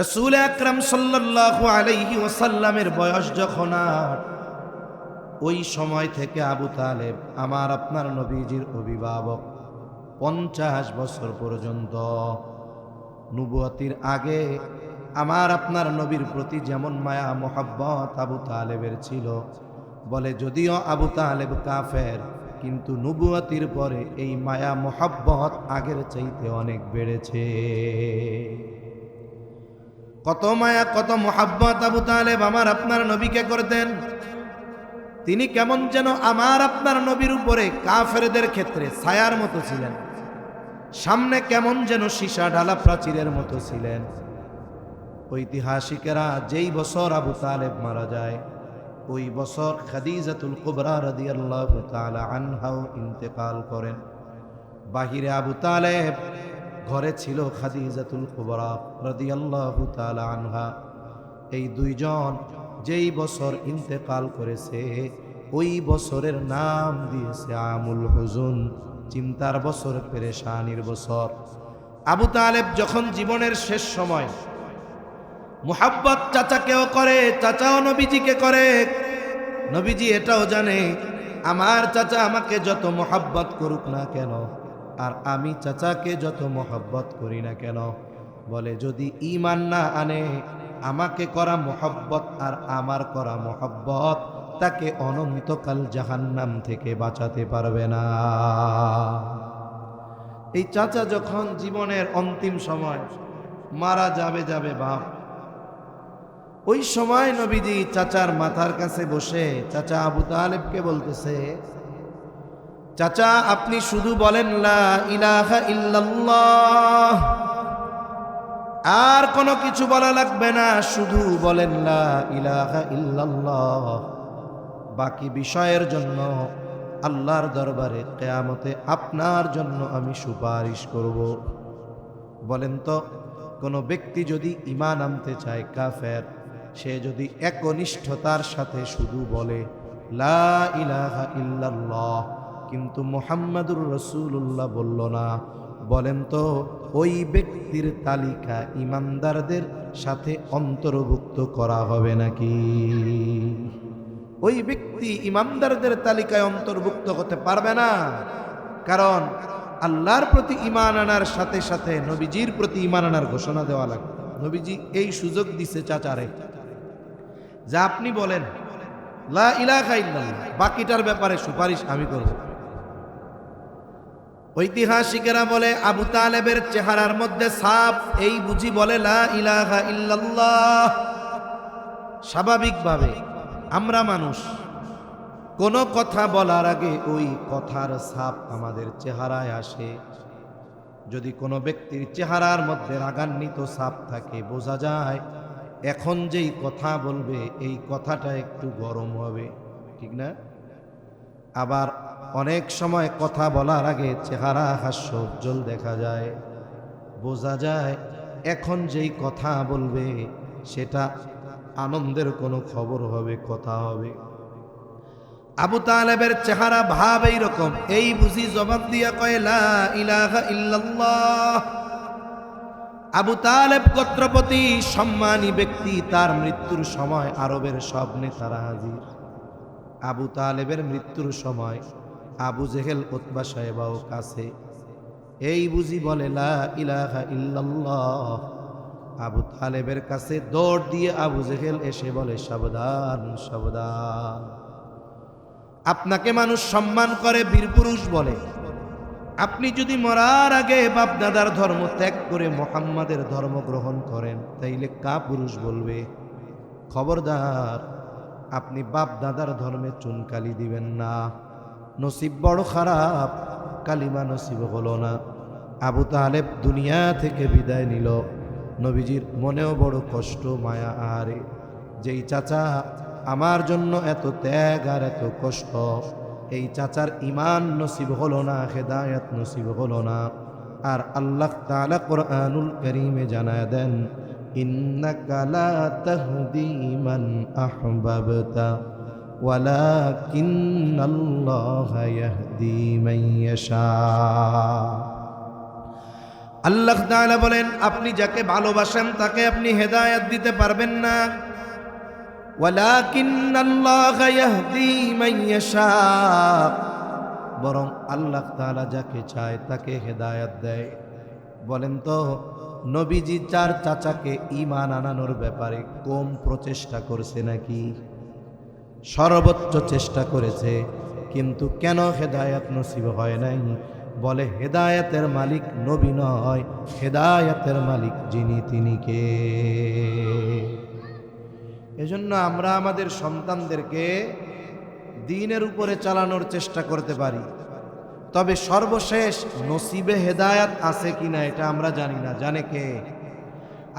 রাসূল আকরাম সাল্লাল্লাহু আলাইহি ওয়াসাল্লামের বয়স যখন ৮, ওই সময় থেকে আবু তালেব আমার আপনার নবীজির অভিভাবক ৫০ বছর পর্যন্ত। নবুয়তির আগে আমার আপনার নবীর প্রতি যেমন মায়া মোহাব্বত আবু তালেবের ছিল, বলে যদিও আবু তালেব কাফের, কিন্তু নবুয়তির পরে এই মায়া মোহাব্বত আগের চাইতে অনেক বেড়েছে। কত মায়া কত মোহাব্বত আবু তালেব আমার আপনার নবীকে করতেন। তিনি কেমন যেন আমার আপনার নবীর উপরে কাফেরদের ক্ষেত্রে ছায়ার মতো ছিলেন, সামনে কেমন যেন সীসা ঢালা প্রাচীরের মতো ছিলেন। ঐতিহাসিকেরা যেই বছর আবু তালেব মারা যায়, ওই বছর খাদিজাতুল কুবরা রাদিয়াল্লাহু তাআলা আনহাও ইন্তেকাল করেন। বাহিরে আবু তালেব, ঘরে ছিল খাদিজাতুল কুবরা রাদিয়াল্লাহু তাআলা আনহা। এই দুইজন যেই বছর ইন্তেকাল করেছে, ওই বছরের নাম দিয়েছে আমুল হুজুন, চিন্তার বছর, পেরেশানির বছর। আবু তালেব যখন জীবনের শেষ সময় মুহাব্বত চাচাকেও করে, চাচাও নবীজিকে করে। নবীজি এটাও জানে আমার চাচা আমাকে যত মুহাব্বত করুক না কেন, আর আমি চাচাকে যত মুহাব্বত করি না কেন, বলে যদি ঈমান না আনে, আমাকে করা মুহাব্বত আর আমার করা মুহাব্বত তাকে অনন্তকাল জাহান্নাম থেকে বাঁচাতে পারবে না। এই চাচা যখন জীবনের অন্তিম সময় মারা যাবে বাপ, ওই সময় নবীজি চাচার মাথার কাছে বসে চাচা আবু তালেবকে বলতেছে, চাচা আপনি শুধু বলেন লা ইলাহা ইল্লাল্লাহ, আর কোনো কিছু বলা লাগবে না, শুধু বলেন লা ইলাহা ইল্লাল্লাহ। বাকি বিষয়ের জন্য আল্লাহর দরবারে কিয়ামতে আপনার জন্য আমি সুপারিশ করব। বলেন তো, কোনো ব্যক্তি যদি ঈমান আনতে চায় কাফের, সে যদি একনিষ্ঠতার সাথে শুধু বলে লা ইলাহা ইল্লাল্লাহ, কিন্তু মুহাম্মাদুর রাসূলুল্লাহ বলল না, বলেন তো ওই ব্যক্তির তালিকা ঈমানদারদের সাথে অন্তর্ভুক্ত করা হবে নাকি? ওই ব্যক্তি ঈমানদারদের তালিকায় অন্তর্ভুক্ত হতে পারবে না। কারণ আল্লাহর প্রতি ঈমান আনার সাথে সাথে নবীজির প্রতি ঈমান আনার ঘোষণা দেওয়া লাগবে। নবীজি এই সুযোগ দিছে চাচারে, যা আপনি বলেন লা ইলাহা ইল্লাল্লাহ, বাকিটার ব্যাপারে সুপারিশ আমি করব। ঐতিহাসিকেরা বলে আবু তালেবের চেহারার মধ্যে ছাপ, এই বুঝি বলে লা ইলাহা ইল্লাল্লাহ। স্বাভাবিকভাবে আমরা মানুষ, কোনো কথা বলার আগে ওই কথার ছাপ আমাদের চেহারায় আসে। যদি কোনো ব্যক্তির চেহারার মধ্যে রাগান্বিত ছাপ থাকে, বোঝা যায় এখন যেই কথা বলবে এই কথাটা একটু গরম হবে, ঠিক না? আবার অনেক সময় কথা বলার আগে চেহারা হাস্য উজ্জ্বল দেখা যায়, বোঝা যায় এখন যেই কথা বলবে সেটা আনন্দের কোনো খবর হবে, কথা হবে। আবু তালেবের চেহারা ভাব এইরকম, এই বুঝি জবাব দিয়া কয় লা ইলাহা ইল্লাল্লাহ। আবু তালেব গোত্রপতি, সম্মানী ব্যক্তি, তার মৃত্যুর সময় আরবের সব নেতারা হাজির। আবু তালেবের মৃত্যুর সময় আবু জেহেল, উতবা সাহেবাও কাছে। এই বুঝি বলে লা ইলাহা ইল্লাল্লাহ। আবু তালেবের কাছে দৌড় দিয়ে আবু জেহেল এসে বলে সাবধান সাবধান, আপনাকে মানুষ সম্মান করে, বীরপুরুষ বলে। আপনি যদি মরার আগে বাপ দাদার ধর্ম ত্যাগ করে মুহাম্মাদের ধর্ম গ্রহণ করেন, তাইলে কা পুরুষ বলবে? খবরদার, আপনি বাপ দাদার ধর্মে চুনকালি দিবেন না। নসিব বড় খারাপ, কালিমা নসিব হলো না। আবু তালেব দুনিয়া থেকে বিদায় নিল। নবীজির মনেও বড় কষ্ট, মায়া। আরে যেই চাচা আমার জন্য এত ত্যাগ আর এত কষ্ট, এই চাচার ঈমান নসিব হলো না, হেদায়েত নসিব হলো না। আর আল্লাহ তাআলা কুরআনুল কারীমে জানায় দেন, ইন্নাকা লা তাহদি মান আহবাবতা ওয়ালাকিন্নাল্লাহা ইয়াহদি মান ইয়াশা। আল্লাহ তাআলা বলেন, আপনি যাকে ভালোবাসেন তাকে আপনি হেদায়েত দিতে পারবেন না। ওয়ালাকিন্নাল্লাহা ইয়াহদি মান ইয়াশা, বরং আল্লাহ তাআলা যাকে চায় তাকে হেদায়েত দেয়। বলেন তো, নবীজি চার চাচাকে ঈমান আনানোর ব্যাপারে কম প্রচেষ্টা করেছে নাকি? সর্বোচ্চ চেষ্টা করেছে, কিন্তু কেন হেদায়েত নসিব হয় নাই? বলে হেদায়েতের মালিক নবী নয়, হেদায়েতের মালিক যিনি তিনি কে? এজন্য আমরা আমাদের সন্তানদেরকে দ্বীনের উপরে চালানোর চেষ্টা করতে পারি, তবে সর্বশেষ নসিবে হেদায়েত আছে কিনা এটা আমরা জানি না, জানে কে?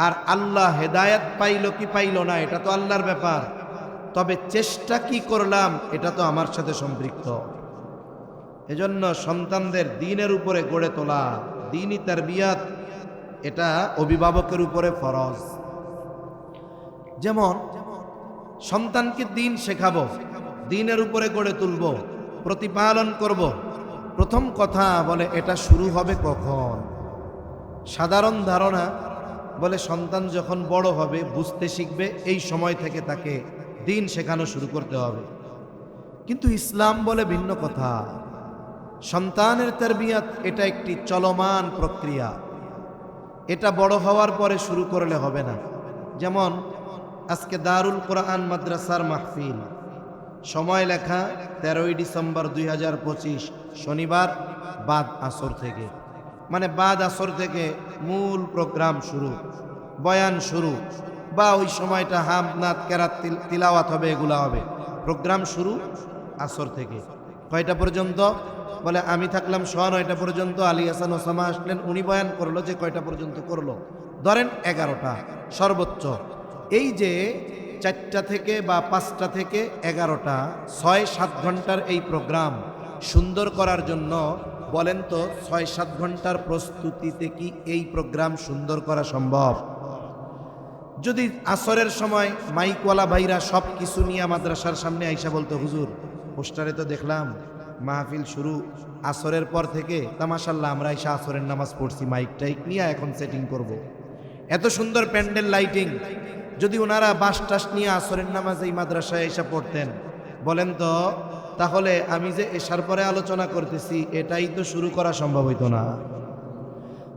আর আল্লাহ হেদায়েত পাইল কি পাইল না এটা তো আল্লাহর ব্যাপার, তবে চেষ্টা কি করলাম এটা তো আমার সাথে সম্পৃক্ত। এজন্য সন্তানদের দ্বীনের উপরে গড়ে তোলা, দ্বীনি তারবিয়াত, এটা অভিভাবকের উপরে ফরজ। যেমন সন্তানকে দ্বীন শেখাবো, দ্বীনের উপরে গড়ে তুলব, প্রতিপালন করব। প্রথম কথা বলে এটা শুরু হবে কখন? সাধারণ ধারণা বলে সন্তান যখন বড় হবে, বুঝতে শিখবে, এই সময় থেকে তাকে দ্বীন শেখানো শুরু করতে হবে। কিন্তু ইসলাম বলে ভিন্ন কথা। সন্তানের তারবিয়াত এটা একটি চলমান প্রক্রিয়া, এটা বড় হওয়ার পরে শুরু করলে হবে না। যেমন আজকে দারুল কোরআন মাদ্রাসার মাহফিল, সময় লেখা 13ই ডিসেম্বর 2025 শনিবার বাদ আসর থেকে, মানে বাদ আসর থেকে মূল প্রোগ্রাম শুরু, বয়ান শুরু, বা ওই সময়টা হামদ কেরাত তিলাওয়াত হবে, এগুলা হবে। প্রোগ্রাম শুরু আসর থেকে। কয়টা পর্যন্ত? বলে আমি থাকলাম 9:30 পর্যন্ত, আলী হাসান ওসামা আসলেন, উনি বয়ান করলো যে কয়টা পর্যন্ত করলো, ধরেন 11টা সর্বোচ্চ। এই যে 4টা থেকে বা 5টা থেকে 11টা, 6-7 ঘন্টার এই প্রোগ্রাম সুন্দর করার জন্য বলেন তো 6-7 ঘন্টার প্রস্তুতিতে কি এই প্রোগ্রাম সুন্দর করা সম্ভব? যদি আসরের সময় মাইকওয়ালা ভাইরা সব কিছু নিয়ে মাদ্রাসার সামনে আইসা বলতো, হুজুর পোস্টারে তো দেখলাম মাহফিল শুরু আসরের পর থেকে, তা মাশাআল্লাহ আমরা আইসা আসরের নামাজ পড়ছি, মাইক টাইক নিয়ে এখন সেটিং করব। এত সুন্দর প্যান্ডেল লাইটিং, যদি ওনারা বাস টাস নিয়ে আসরের নামাজ এই মাদ্রাসায় এসে পড়তেন, বলেন তো তাহলে আমি যে এশার পরে আলোচনা করতেছি এটাই তো শুরু করা সম্ভব হইতো না।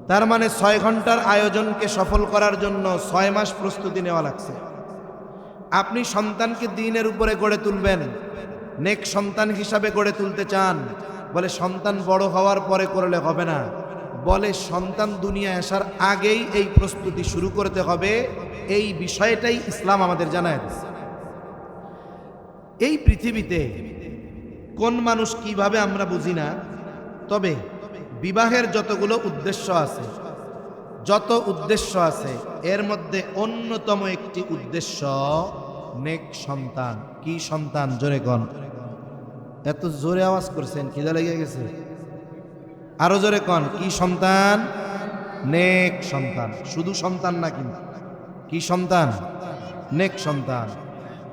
তার মানে 6 ঘন্টার আয়োজনকে সফল করার জন্য 6 মাস প্রস্তুতি নেওয়া লাগছে। আপনি সন্তানকে দ্বীনের উপরে গড়ে তুলবেন, নেক সন্তান হিসাবে গড়ে তুলতে চান, বলে সন্তান বড় হওয়ার পরে করলে হবে না, বলে সন্তান দুনিয়ায় আসার আগেই এই প্রস্তুতি শুরু করতে হবে। এই বিষয়টাই ইসলাম আমাদের জানায় দিচ্ছে। এই পৃথিবীতে কোন মানুষ কিভাবে আমরা বুঝি না, তবে বিবাহের যতগুলো উদ্দেশ্য আছে, যত উদ্দেশ্য আছে এর মধ্যে অন্যতম একটি উদ্দেশ্য নেক সন্তান। কি সন্তান? জোরে কন। এত জোরে আওয়াজ করছেন, খিদা লেগে গেছে? আরো জোরে কন। কি সন্তান? নেক সন্তান। শুধু সন্তান না, কিন্তু কি সন্তান? নেক সন্তান।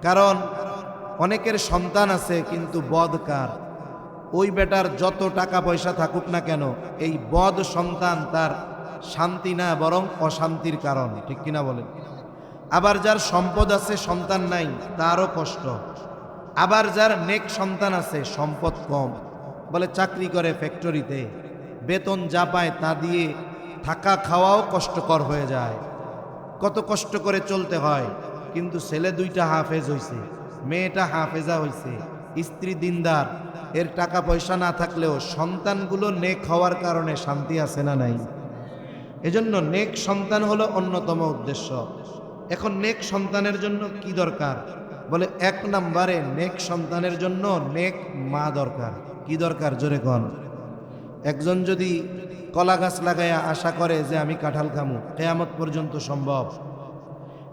কারণ অনেকের সন্তান আছে কিন্তু বদকার, ওই বেটার যত টাকা পয়সা থাকুক না কেন, এই বদ সন্তান তার শান্তি না, বরং অশান্তির কারণ। ঠিক কিনা বলেন? আবার যার সম্পদ আছে সন্তান নাই, তারও কষ্ট। আবার যার নেক সন্তান আছে, সম্পদ কম, বলে চাকরি করে ফ্যাক্টরিতে, বেতন যা পায় তা দিয়ে থাকা খাওয়াও কষ্টকর হয়ে যায়, কত কষ্ট করে চলতে হয়। কিন্তু ছেলে 2টা হাফেজ হইছে, মেয়েটা হাফেজা হইছে, স্ত্রী দিনদার, এর টাকা পয়সা না থাকলেও সন্তানগুলো নেক হওয়ার কারণে শান্তি আছে না নাই? এজন্য নেক সন্তান হলো অন্যতম উদ্দেশ্য। এখন নেক সন্তানের জন্য কি দরকার? বলে 1 নম্বরে নেক সন্তানের জন্য নেক মা দরকার। কি দরকার? জোরে কন। একজন যদি কলা গাছ লাগায়া আশা করে যে আমি কাঁঠাল খামু, কিয়ামত পর্যন্ত সম্ভব?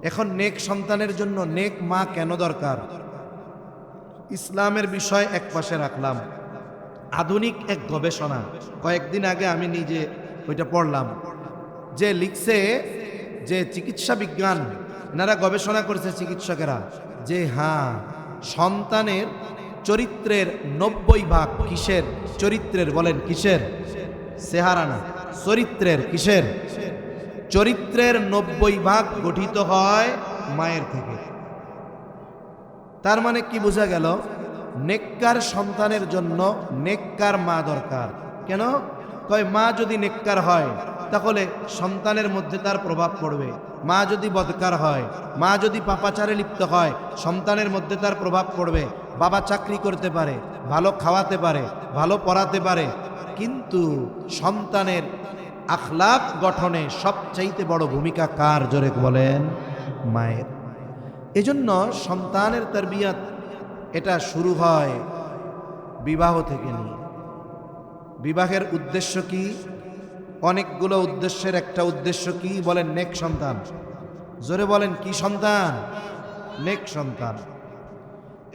এখন নেক সন্তানের জন্য নেক মা কেন দরকার? ইসলামের বিষয় এক পাশে রাখলাম, আধুনিক এক গবেষণা, কয়েকদিন আগে আমি নিজে ওইটা পড়লাম, যে লিখছে যে চিকিৎসা বিজ্ঞান, এনারা গবেষণা করেছে চিকিৎসকেরা, যে হ্যাঁ, সন্তানের চরিত্রের 90 ভাগ কিসের? চরিত্রের। বলেন কিসের? চেহারা না, চরিত্রের। কিসের? চরিত্রের 90% গঠিত হয় মায়ের থেকে। তার মানে কি বোঝা গেল? নেককার সন্তানের জন্য নেককার মা দরকার। কেন? কয় মা যদি নেককার হয় তাহলে সন্তানের মধ্যে তার প্রভাব পড়বে। মা যদি বদকার হয়, মা যদি পাপাচারে লিপ্ত হয়, সন্তানের মধ্যে তার প্রভাব পড়বে। বাবা চাকরি করতে পারে, ভালো খাওয়াতে পারে, ভালো পড়াতে পারে, কিন্তু সন্তানের আখলাক গঠনে সবচাইতে বড় ভূমিকা কার? জোরে বলেন, মায়ের। এজন্য সন্তানের তারবিয়াত এটা শুরু হয় বিবাহ থেকে নিয়ে। বিবাহের উদ্দেশ্য কি? অনেকগুলো উদ্দেশ্যের একটা উদ্দেশ্য কি বলেন? নেক সন্তান। জোরে বলেন, কি সন্তান? নেক সন্তান।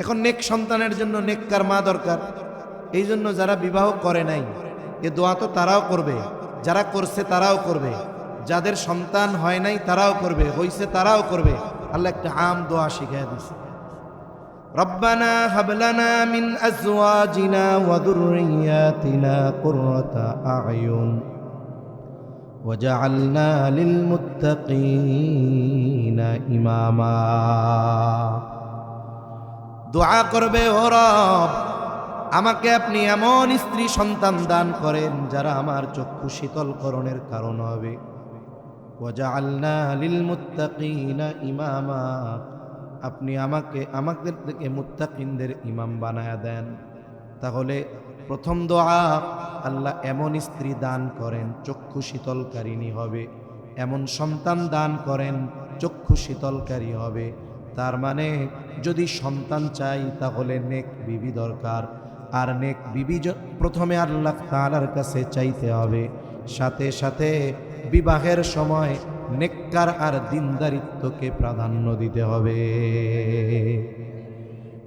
এখন নেক সন্তানের জন্য নেককার মা দরকার। এই জন্য যারা বিবাহ করে নাই এ দোয়া তো তারাও করবে, যারা করছে তারাও করবে, যাদের সন্তান হয় নাই তারাও করবে, হইছে তারাও করবে। আল্লাহ একটা আম দোয়া শিখিয়ে দিছে, রব্বানা হাবলানা মিন আজওয়াজিনা ওয়া যুররিয়াতিনা কুররাতা আ'য়ুন ওয়াজআলনা লিল মুত্তাকিনা ইমামা। দোয়া করবে, ও রব আমাকে আপনি এমন স্ত্রী সন্তান দান করেন যারা আমার চক্ষু শীতলকরণের কারণ হবে। ওয়াজআলনা লিল মুত্তাকিনা ইমামা, আপনি আমাদের থেকে মুত্তাকিনদের ইমাম বানায়া দেন। তাহলে প্রথম দোয়া, আল্লাহ এমন স্ত্রী দান করেন চক্ষু শীতলকারিণী হবে, এমন সন্তান দান করেন চক্ষু শীতলকারী হবে। তার মানে যদি সন্তান চাই তাহলে নেক বিবি দরকার। আর নেক বিবি প্রথমে আল্লাহ তাআলার কাছে চাইতে হবে, সাথে সাথে বিবাহের সময় নেককার আর দিনদারিত্বকে প্রাধান্য দিতে হবে।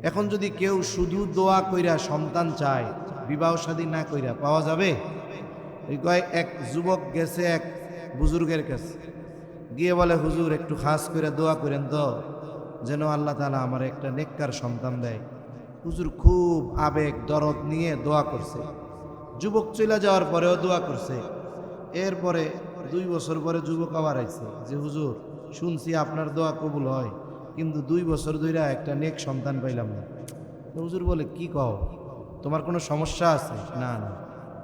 এখন যদি কেউ শুধু দোয়া কইরা সন্তান চায়, বিবাহ শাদী না কইরা, পাওয়া যাবে? এই কয় এক যুবক গেছে এক বুজুর্গের কাছে, গিয়ে বলে, হুজুর একটু খাস করে দোয়া করেন তো যেন আল্লাহ তাআলা আমার একটা নেককার সন্তান দেয়। হুজুর খুব আবেগ দরদ নিয়ে দোয়া করছে। যুবক চলে যাওয়ার পরেও দোয়া করছে। এরপরে 2 বছর পরে যুবক আবার আইছে যে, হুজুর শুনছি আপনার দোয়া কবুল হয়, কিন্তু 2 বছর ধরে একটা নেক সন্তান পাইলাম না। হুজুর বলে, কি কও, তোমার কোনো সমস্যা আছে? না না।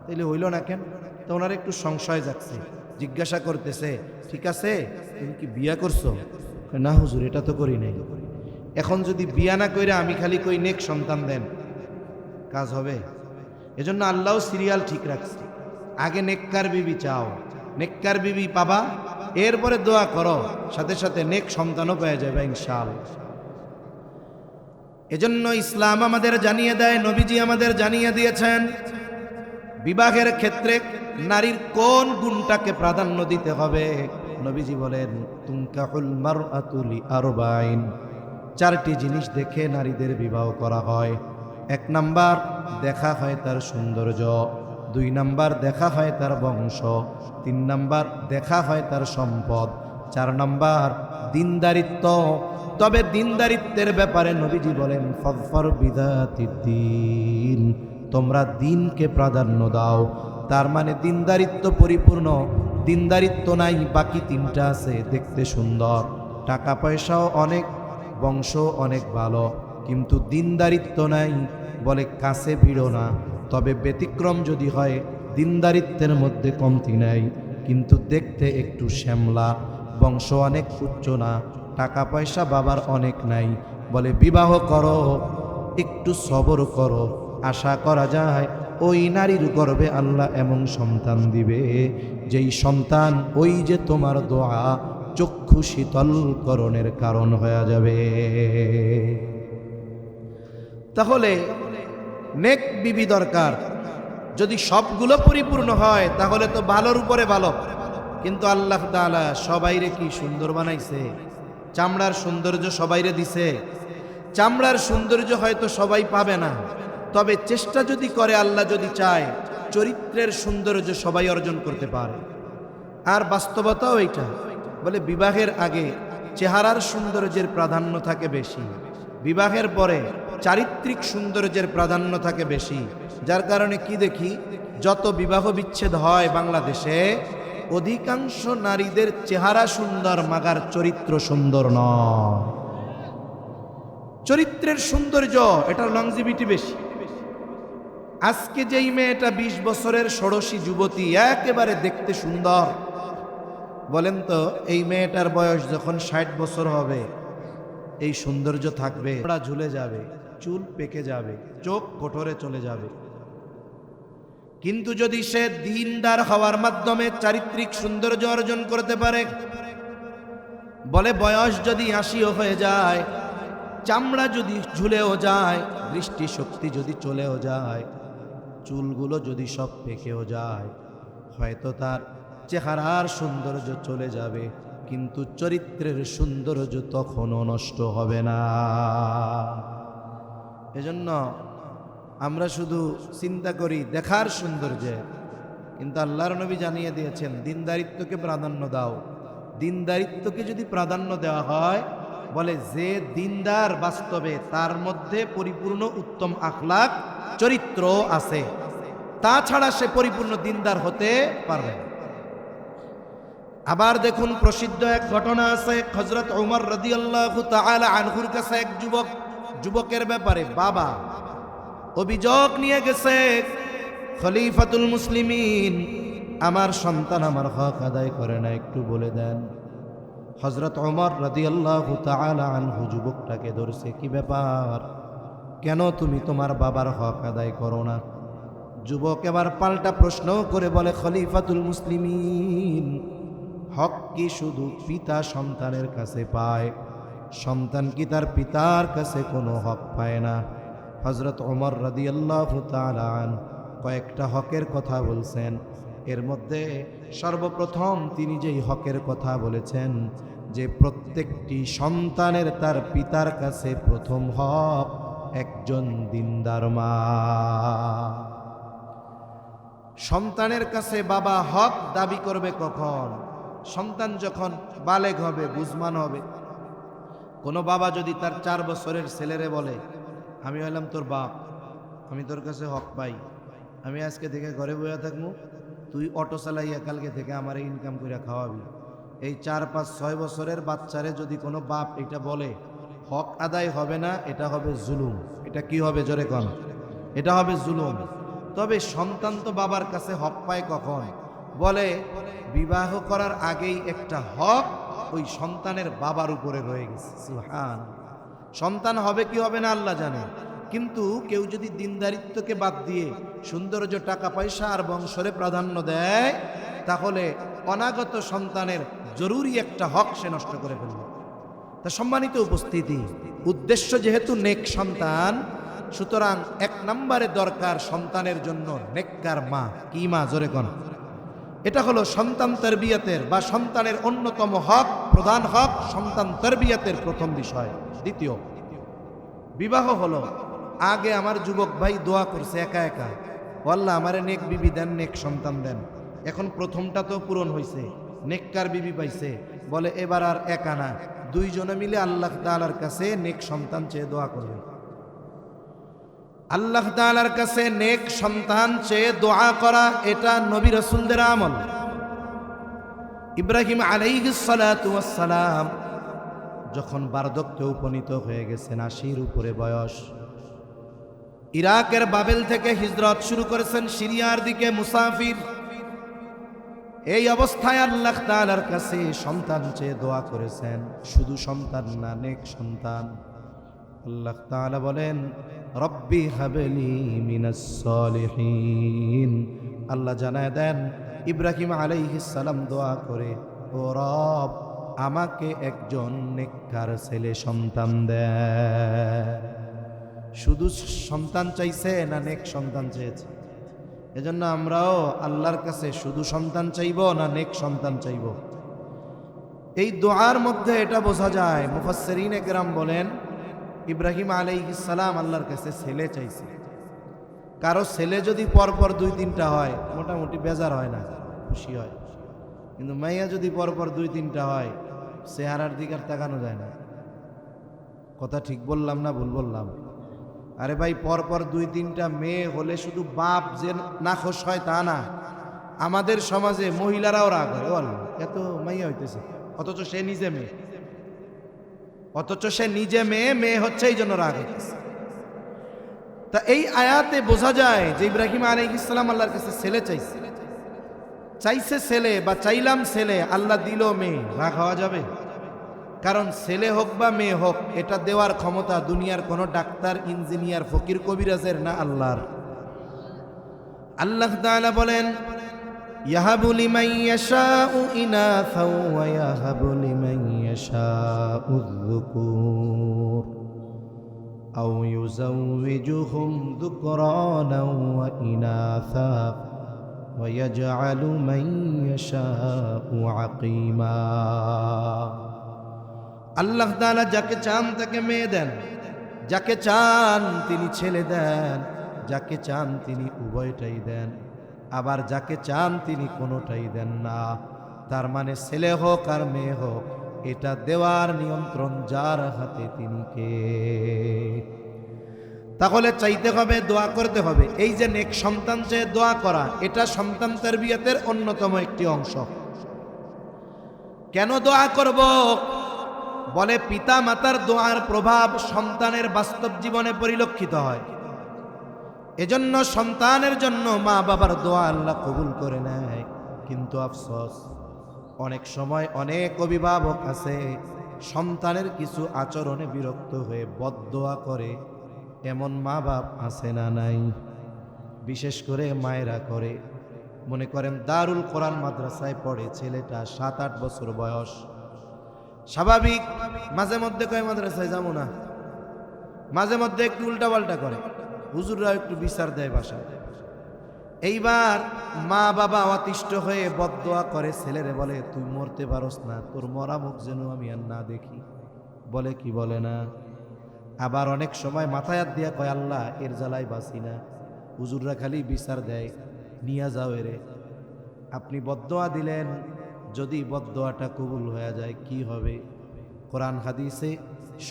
তাইলে হইল না কেন? তো ওনার একটু সংশয় যাচ্ছে, জিজ্ঞাসা করতেছে, ঠিক আছে তুমি কি বিয়া করছো? না হুজুর এটা তো করি নাই। এখন যদি বিয়া না কইরা আমি খালি কই নেক সন্তান দেন, কাজ হবে? এজন্য আল্লাহ সিরিয়াল ঠিক রাখছে, আগে নেককার বিবি চাও, নেককার বিবি পাবা, এরপরে দোয়া করো, সাথে সাথে নেক সন্তানও পেয়ে যাবে ইনশাআল্লাহ। এজন্য ইসলাম আমাদের জানিয়ে দেয়, নবীজি আমাদের জানিয়ে দিয়েছেন বিবাহের ক্ষেত্রে নারীর কোন গুণটাকে প্রাধান্য দিতে হবে। নবীজি বলেন, তুনকাহুল মারআতু লিআরবাইন, 4টি জিনিস দেখে নারীদের বিবাহ করা হয়। 1 নাম্বার দেখা হয় তার সৌন্দর্য, 2 নাম্বার দেখা হয় তার বংশ, 3 নাম্বার দেখা হয় তার সম্পদ, 4 নাম্বার দিনদারিত্ব। তবে দিনদারিত্বের ব্যাপারে নবীজি বলেন, ফাযফার বিযাতিদ্দীন, তোমরা দিনকে প্রাধান্য দাও। তার মানে দিনদারিত্ব পরিপূর্ণ, দিনদারিত্ব নাই বাকি 3টা আছে, দেখতে সুন্দর, টাকা পয়সাও অনেক, বংশ অনেক ভালো, কিন্তু দিনদারিত্ব নাই, বলে কাছে ভিড়ো না। তবে ব্যতিক্রম যদি হয়, দিনদারিত্বের মধ্যে কমতি নাই, কিন্তু দেখতে একটু শ্যামলা, বংশ অনেক উচ্চ না, টাকা পয়সা বাবার অনেক নাই, বলে বিবাহ করো, একটু সবর করো, আশা করা যায় ওই নারীর গর্ভে আল্লাহ এমন সন্তান দিবে যেই সন্তান ওই যে তোমার দোয়া চক্ষু শীতলকরণের কারণ হয়ে যাবে। তাহলে নেক বিবি দরকার। যদি সবগুলো পরিপূর্ণ হয় তাহলে তো ভালোর উপরে ভালো, কিন্তু আল্লাহ তাআলা সবাইরে কি সুন্দর বানাইছে? চামড়ার সৌন্দর্য সবাইরে দিছে। চামড়ার সৌন্দর্য হয়তো সবাই পাবে না, তবে চেষ্টা যদি করে, আল্লাহ যদি চায়, চরিত্রের সৌন্দর্য সবাই অর্জন করতে পারে। আর বাস্তবতাও এইটা, বলে বিবাহের আগে চেহারার সৌন্দর্যের প্রাধান্য থাকে বেশি, বিবাহের পরে চারিত্রিক সৌন্দর্যের প্রাধান্য থাকে বেশি। যার কারণে কি দেখি, যত বিবাহ বিচ্ছেদ হয় বাংলাদেশে, অধিকাংশ নারীদের চেহারা সুন্দর, মাগার চরিত্র সুন্দর নয়। চরিত্রের সৌন্দর্য, এটার লংজিভিটি বেশি। আজকে যেই মেয়েটা 20 বছরের ষোড়শী যুবতী, একেবারে দেখতে সুন্দর, বলেন তো এই মেয়েটার বয়স যখন 60 বছর হবে, এই সৌন্দর্য থাকবে? ওরা ঝুলে যাবে, চুল পেকে যাবে, চোখ কোটরে চলে যাবে। কিন্তু যদি সে দিনদার হওয়ার মাধ্যমে চারিত্রিক সৌন্দর্য অর্জন করতে পারে, বলে বয়স যদি 80ও হয়ে যায়, চামড়া যদি ঝুলেও যায়, দৃষ্টি শক্তি যদি চলেও যায়, চুলগুলো যদি সব পেকেও যায়, হয়তো তার চেহারার সৌন্দর্য চলে যাবে, কিন্তু চরিত্রের সৌন্দর্য তখনও নষ্ট হবে না। এজন্য আমরা শুধু চিন্তা করি দেখার সৌন্দর্যে, কিন্তু আল্লাহর নবী জানিয়ে দিয়েছেন দিনদারিত্বকে প্রাধান্য দাও। দিনদারিত্বকে যদি প্রাধান্য দেওয়া হয়, বলে যে দিনদার বাস্তবে তার মধ্যে পরিপূর্ণ উত্তম আখলাক চরিত্র আছে, তাছাড়া সে পরিপূর্ণ দিনদার হতে পারবে না। আবার দেখুন, প্রসিদ্ধ এক ঘটনা আছে হযরত ওমর রাদিয়াল্লাহু তাআলা আনহুর কাছে এক যুবকের ব্যাপারে বাবা অভিযোগ নিয়ে গেছে, খলিফাতুল মুসলিমিন, আমার সন্তান আমার হক আদায় করে না, একটু বলে দেন। হযরত ওমর রাদিয়াল্লাহু তাআলা আনহু যুবকটাকে ধরছে, কি ব্যাপার, কেন তুমি তোমার বাবার হক আদায় করো না? যুবক এবার পাল্টা প্রশ্ন করে বলে, খলিফাতুল মুসলিমিন, হক কি শুধু পিতা সন্তানের কাছে পায়? সন্তান কি তার পিতার কাছে কোনো হক পায় না? হযরত ওমর রাদিয়াল্লাহু তাআলা আনহু কয়েকটা হকের কথা বলছেন। এর মধ্যে সর্বপ্রথম তিনি যেই হকের কথা বলেছেন, যে প্রত্যেকটি সন্তানের তার পিতার কাছে প্রথম হক একজন দিনদার মা। সন্তানের কাছে বাবা হক দাবি করবে কখন? সন্তান যখন বালেগ হবে, বুঝমান হবে। কোনো বাবা যদি তার 4 বছরের ছেলেরে বলে, আমি হইলাম তোর বাপ, আমি তোর কাছে হক পাই, আমি আজকে থেকে ঘরে বইয়া থাকবো, তুই অটো চালাইয়া কালকে থেকে আমারে ইনকাম করে খাওয়াবি। এই 4, 5, 6 বছরের বাচ্চারে যদি কোনো বাপ এটা বলে, হক আদায় হবে না, এটা হবে জুলুম। এটা কি হবে জোরে কন? এটা হবে জুলুম। তবে সন্তান তো বাবার কাছে হক পায় কখন? বলে বিবাহ করার আগেই একটা হক ওই সন্তানের বাবার উপরে রয়ে গেছে। সুবহান। সন্তান হবে কি হবে না আল্লাহ জানে, কিন্তু কেউ যদি দিনদারিত্বকে বাদ দিয়ে সৌন্দর্য, টাকা পয়সা আর বংশরে প্রাধান্য দেয়, তাহলে অনাগত সন্তানের জরুরি একটা হক সে নষ্ট করে ফেলবে। তা সম্মানিত উপস্থিতি, উদ্দেশ্য যেহেতু নেক সন্তান, সুতরাং 1 নম্বরে দরকার সন্তানের জন্য নেককার মা। কি মা জোরে কোন? এটা হলো সন্তান তরবিয়তের বা সন্তানের অন্যতম হক, প্রধান হক, সন্তান তরবিয়তের প্রথম বিষয়। দ্বিতীয়, বিবাহ হলো, আগে আমার যুবক ভাই দোয়া করছে একা একা, আল্লাহ আমারে নেক বিবি দেন, নেক সন্তান দেন। এখন প্রথমটা তো পূরণ হয়েছে, নেককার বিবি পাইছে, বলে এবার আর একা না, 2 জনে মিলে আল্লাহ তাআলার কাছে নেক সন্তান চেয়ে দোয়া করবে। আল্লাহ তাআলার কাছে নেক সন্তান চেয়ে দোয়া করা, এটা নবী রাসূলদের আমল। ইব্রাহিম আলাইহিস সালাতু ওয়াস সালাম যখন বার্ধক্যে উপনীত হয়ে গেছেন, 80-র উপরে বয়স, ইরাকের বাবেল থেকে হিজরত শুরু করেছেন সিরিয়ার দিকে মুসাফির। এই অবস্থায় আল্লাহ তাআলার কাছে সন্তান চেয়ে দোয়া করেছেন, শুধু সন্তান না, নেক সন্তান। আল্লাহ তাআলা বলেন, রব্বি হাবলি মিনাস সলিহিন। আল্লাহ জানায় দেন, ইব্রাহিম আলাইহিস সালাম দোয়া করে, ও রব, আমাকে একজন নেককার ছেলে সন্তান দেয়। শুধু সন্তান চাইছে না নেক সন্তান চেয়েছে? এজন্য আমরাও আল্লাহর কাছে শুধু সন্তান চাইব না নেক সন্তান চাইব? এই দোয়ার মধ্যে এটা বোঝা যায়। মুফাসসিরিনে কেরাম বলেন, ইব্রাহিম আলাইহিস সালাম আল্লাহর কাছে ছেলে চাইছে। কারো ছেলে যদি পরপর 2-3টা হয়, মোটামুটি বেজার হয় না, খুশি হয়। কিন্তু মাইয়া যদি পরপর 2-3টা হয়, চেহারার দিকে আর তাকানো যায় না। কথা ঠিক বললাম না ভুল বললাম? আরে ভাই, পরপর 2-3টা মেয়ে হলে শুধু বাপ যে নাখোশ হয় তা না, আমাদের সমাজে মহিলারাও রাগ হয়, বল এত মাইয়া হইতেছে, অথচ সে নিজে মেয়ে, মেয়ে হচ্ছে, এই জন্য রাগ হইতেছে। তা এই আয়াতে বোঝা যায় যে ইব্রাহিম আলাইহিস সালাম আল্লাহর কাছে ছেলে চাইছে ছেলে, বা চাইলাম ছেলে, আল্লাহ দিল মেয়ে, রাগ হওয়া যাবে? কারণ ছেলে হোক বা মেয়ে হোক, এটা দেওয়ার ক্ষমতা দুনিয়ার কোন ডাক্তার, ইঞ্জিনিয়ার, ফকির, কবিরাজের না, আল্লাহর। আল্লাহ তাআলা বলেন, ইয়াহাবু লিমান ইয়াশাউ ইনাসা ওয়া ইয়াহাবু লিমান ইয়াশাউ যুকুর আও ইউযাওয়িজুহুম যুকরানা ওয়া ইনাসা ওয়া ইয়াজআলু মান ইয়াশাউ আকিমা। আল্লাহ তাআলা যাকে চান তাকে মেয়ে দেন, যাকে চান তিনি ছেলে দেন, যাকে চান তিনি উভয়টাই দেন, আবার যাকে চান তিনি কোনোটাই দেন না। তার মানে ছেলে হোক আর মেয়ে হোক, এটা দেওয়ার নিয়ন্ত্রণ যার হাতে, তিনি কে? তাহলে চাইতে হবে, দোয়া করতে হবে। এই যে নেক সন্তান চেয়ে দোয়া করা, এটা সন্তান তারবিয়াতের অন্যতম একটি অংশ। কেন দোয়া করব? বলে পিতা মাতার দোয়ার প্রভাব সন্তানের বাস্তব জীবনে পরিলক্ষিত হয়। এজন্য সন্তানের জন্য মা বাবার দোয়া আল্লাহ কবুল করে নেয়। কিন্তু আফসোস, অনেক সময় অনেক অভিভাবক আছে সন্তানের কিছু আচরণে বিরক্ত হয়ে বদদোয়া করে। এমন মা বাপ আছে না নাই? বিশেষ করে মায়েরা করে। মনে করেন দারুল কোরআন মাদ্রাসায় পড়ে ছেলেটা, 7-8 বছর বয়স, স্বাভাবিক মাঝে মধ্যে কয় মাদ্রাসায় যাবো না, মাঝে মধ্যে একটু উল্টাপাল্টা করে, হুজুররা একটু বিচার দেয় বাসায়। এইবার মা বাবা অতিষ্ঠ হয়ে বদদোয়া করে ছেলেরে, বলে তুই মরতে পারস না, তোর মরা মুখ যেন আমি আর না দেখি। বলে কি বলে না? আবার অনেক সময় মাথায় হাত দিয়া কয়, আল্লাহ এর জ্বালায় বাঁচি না। হুজুররা খালি বিচার দেয়, নিয়ে যাও এরে। আপনি বদদোয়া দিলেন, যদি বদদোয়াটা কবুল হয়ে যায় কি হবে? কোরআন হাদিসে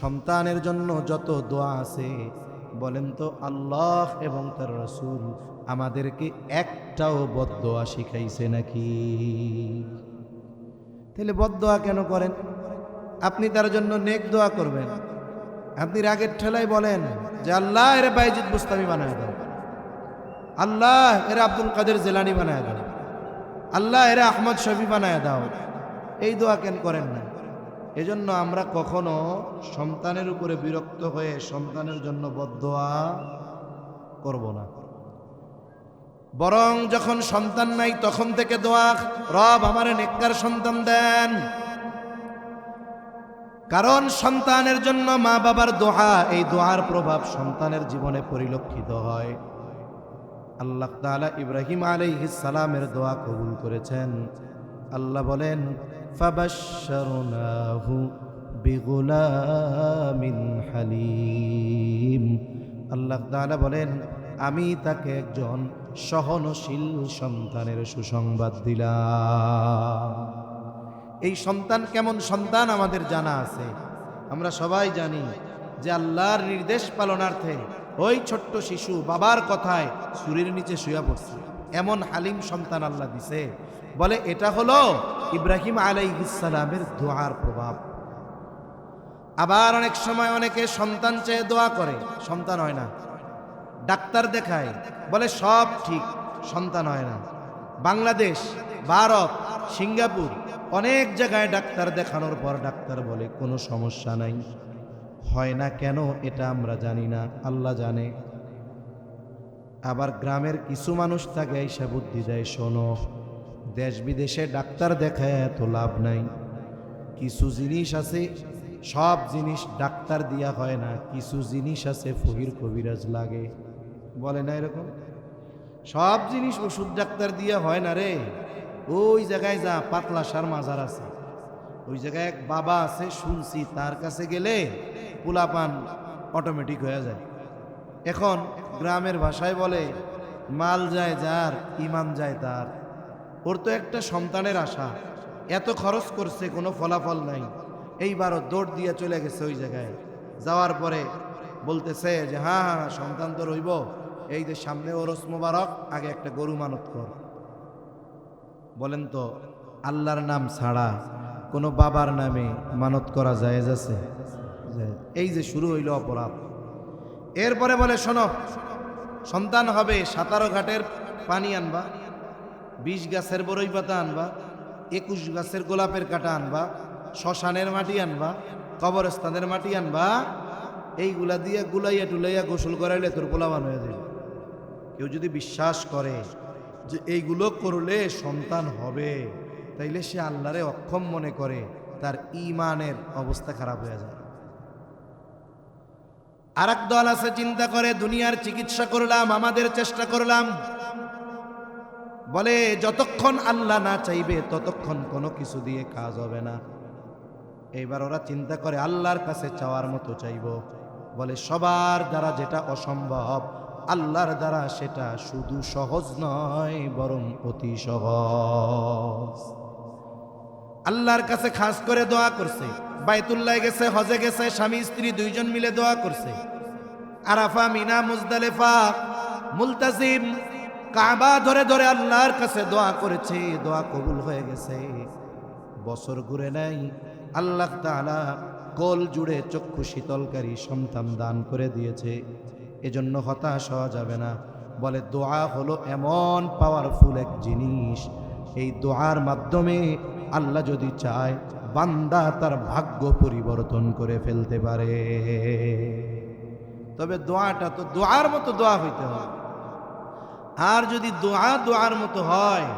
সন্তানের জন্য যত দোয়া আছে, বলেন তো আল্লাহ এবং তার রাসূল আমাদেরকে একটাও বদদোয়া শিখাইছে নাকি? তাহলে বদদোয়া কেন করেন? আপনি তার জন্য নেক দোয়া করবেন। আপনি রাগের ঠেলায় বলেন যে আল্লাহ এর বাইজিদ বুস্তামি বানায় দাও, আল্লাহ এর আব্দুল কাদের জেলানি বানায় দাও, আল্লাহ এর আহমদ শফি বানায় দাও। এই দোয়া কেন করেন না? এজন্য আমরা কখনো সন্তানের উপরে বিরক্ত হয়ে সন্তানের জন্য বদদোয়া করব না। বরং যখন সন্তান নাই তখন থেকে দোয়া, রব আমারে নেককার সন্তান দেন। কারণ সন্তানের জন্য মা বাবার দোয়া, এই দোয়ার প্রভাব সন্তানের জীবনে পরিলক্ষিত হয়। আল্লাহ তাআলা ইব্রাহিম আলাইহিস সালামের দোয়া কবুল করেছেন। আল্লাহ বলেন, ফাবাশশারনাহু বিগুলামিন হালিম। আল্লাহ তাআলা বলেন, আমি তাকে একজন সহনশীল সন্তানের সুসংবাদ দিলাম। এই সন্তান কেমন সন্তান আমাদের জানা আছে। আমরা সবাই জানি যে আল্লাহর নির্দেশ পালনার্থে ওই ছোট্ট শিশু বাবার কথায় সুরির নিচে শুয়ে পড়ছে। এমন হালিম সন্তান আল্লাহ দিছে। বলে এটা হলো ইব্রাহিম আলাইহিস সালামের দোয়ার প্রভাব। আবার অনেক সময় অনেকে সন্তান চেয়ে দোয়া করে, সন্তান হয় না। ডাক্তার দেখায়, বলে সব ঠিক, সন্তান হয় না। বাংলাদেশ, ভারত, সিঙ্গাপুর, অনেক জায়গায় ডাক্তার দেখানোর পর ডাক্তার বলে কোনো সমস্যা নাই। হয় না কেন এটা আমরা জানি না, আল্লাহ জানে। আবার গ্রামের কিছু মানুষ থাকে এসে বুদ্ধি দেয়, শোনো দেশ বিদেশে ডাক্তার দেখায় এত লাভ নাই। কিছু জিনিস আছে, সব জিনিস ডাক্তার দিয়া হয় না, কিছু জিনিস আছে ফকির কবিরাজ লাগে। বলে না এরকম? সব জিনিস ওষুধ ডাক্তার দিয়া হয় না রে। ওই জায়গায় যা, পাতলা সার মাজার আছে, ওই জায়গায় এক বাবা আছে, শুনছি তার কাছে গেলে পোলাপান অটোমেটিক হয়ে যায়। এখন গ্রামের ভাষায় বলে মাল যায় যার, ইমান যায় তার। ওর তো একটা সন্তানের আশা, এত খরচ করছে, কোনো ফলাফল নাই। এইবারও দৌড় দিয়ে চলে গেছে ওই জায়গায়। যাওয়ার পরে বলতেছে যে হ্যাঁ হ্যাঁ সন্তান তো রইব, এই যে সামনে ওরস মোবারক, আগে একটা গরু মানত কর। বলেন তো আল্লাহর নাম ছাড়া কোনো বাবার নামে মানত করা জায়েজ আছে? এই যে শুরু হইল অপরাধ। এরপরে বলে শোনো, সন্তান হবে 17 ঘাটের পানি আনবা, 20 গাছের বরই পাতা আনবা, 21 গাছের গোলাপের কাঁটা আনবা, শ্মশানের মাটি আনবা, কবরস্থানের মাটি আনবা, এইগুলা দিয়ে গুলাইয়া টুলাইয়া গোসল করাইলে তোর পোলাবান হয়ে যাবে। কেউ যদি বিশ্বাস করে যে এইগুলো করলে সন্তান হবে, তাইলে সে আল্লাহরে অক্ষম মনে করে, তার ঈমানের অবস্থা খারাপ হয়ে যায়। আর এক দল আছে চিন্তা করে দুনিয়ার চিকিৎসা করলাম, আমাদের চেষ্টা করলাম, বলে যতক্ষণ আল্লাহ না চাইবে ততক্ষণ কোনো কিছু দিয়ে কাজ হবে না। এইবার ওরা চিন্তা করে আল্লাহর কাছে চাওয়ার মতো চাইব, বলে সবার দ্বারা যেটা অসম্ভব আল্লাহর দ্বারা সেটা শুধু সহজ নয় বরং অতি সহজ। আল্লাহর কাছে খাস করে দোয়া করছে, বাইতুল্লাহ গেছে, হজে গেছে, স্বামী স্ত্রী দুইজন মিলে দোয়া করছে, আরাফা, মিনা, মুজদালিফা, মুলতাজিম, কাবা ধরে ধরে আল্লাহর কাছে দোয়া করেছে, দোয়া কবুল হয়ে গেছে। বছর ঘুরে নাই, আল্লাহ তাআলা কোল জুড়ে চক্ষু শীতলকারী সন্তান দান করে দিয়েছে। এজন্য হতাশ হওয়া যাবে না। বলে দোয়া হলো এমন পাওয়ারফুল এক জিনিস, এই দোয়ার মাধ্যমে আল্লাহ যদি চায় বান্দা তার ভাগ্য পরিবর্তন করে ফেলতে পারে। তবে দোয়াটা তো দোয়ার মতো দোয়া হইতে হবে। আর যদি দোয়া দোয়ার মতো হয়,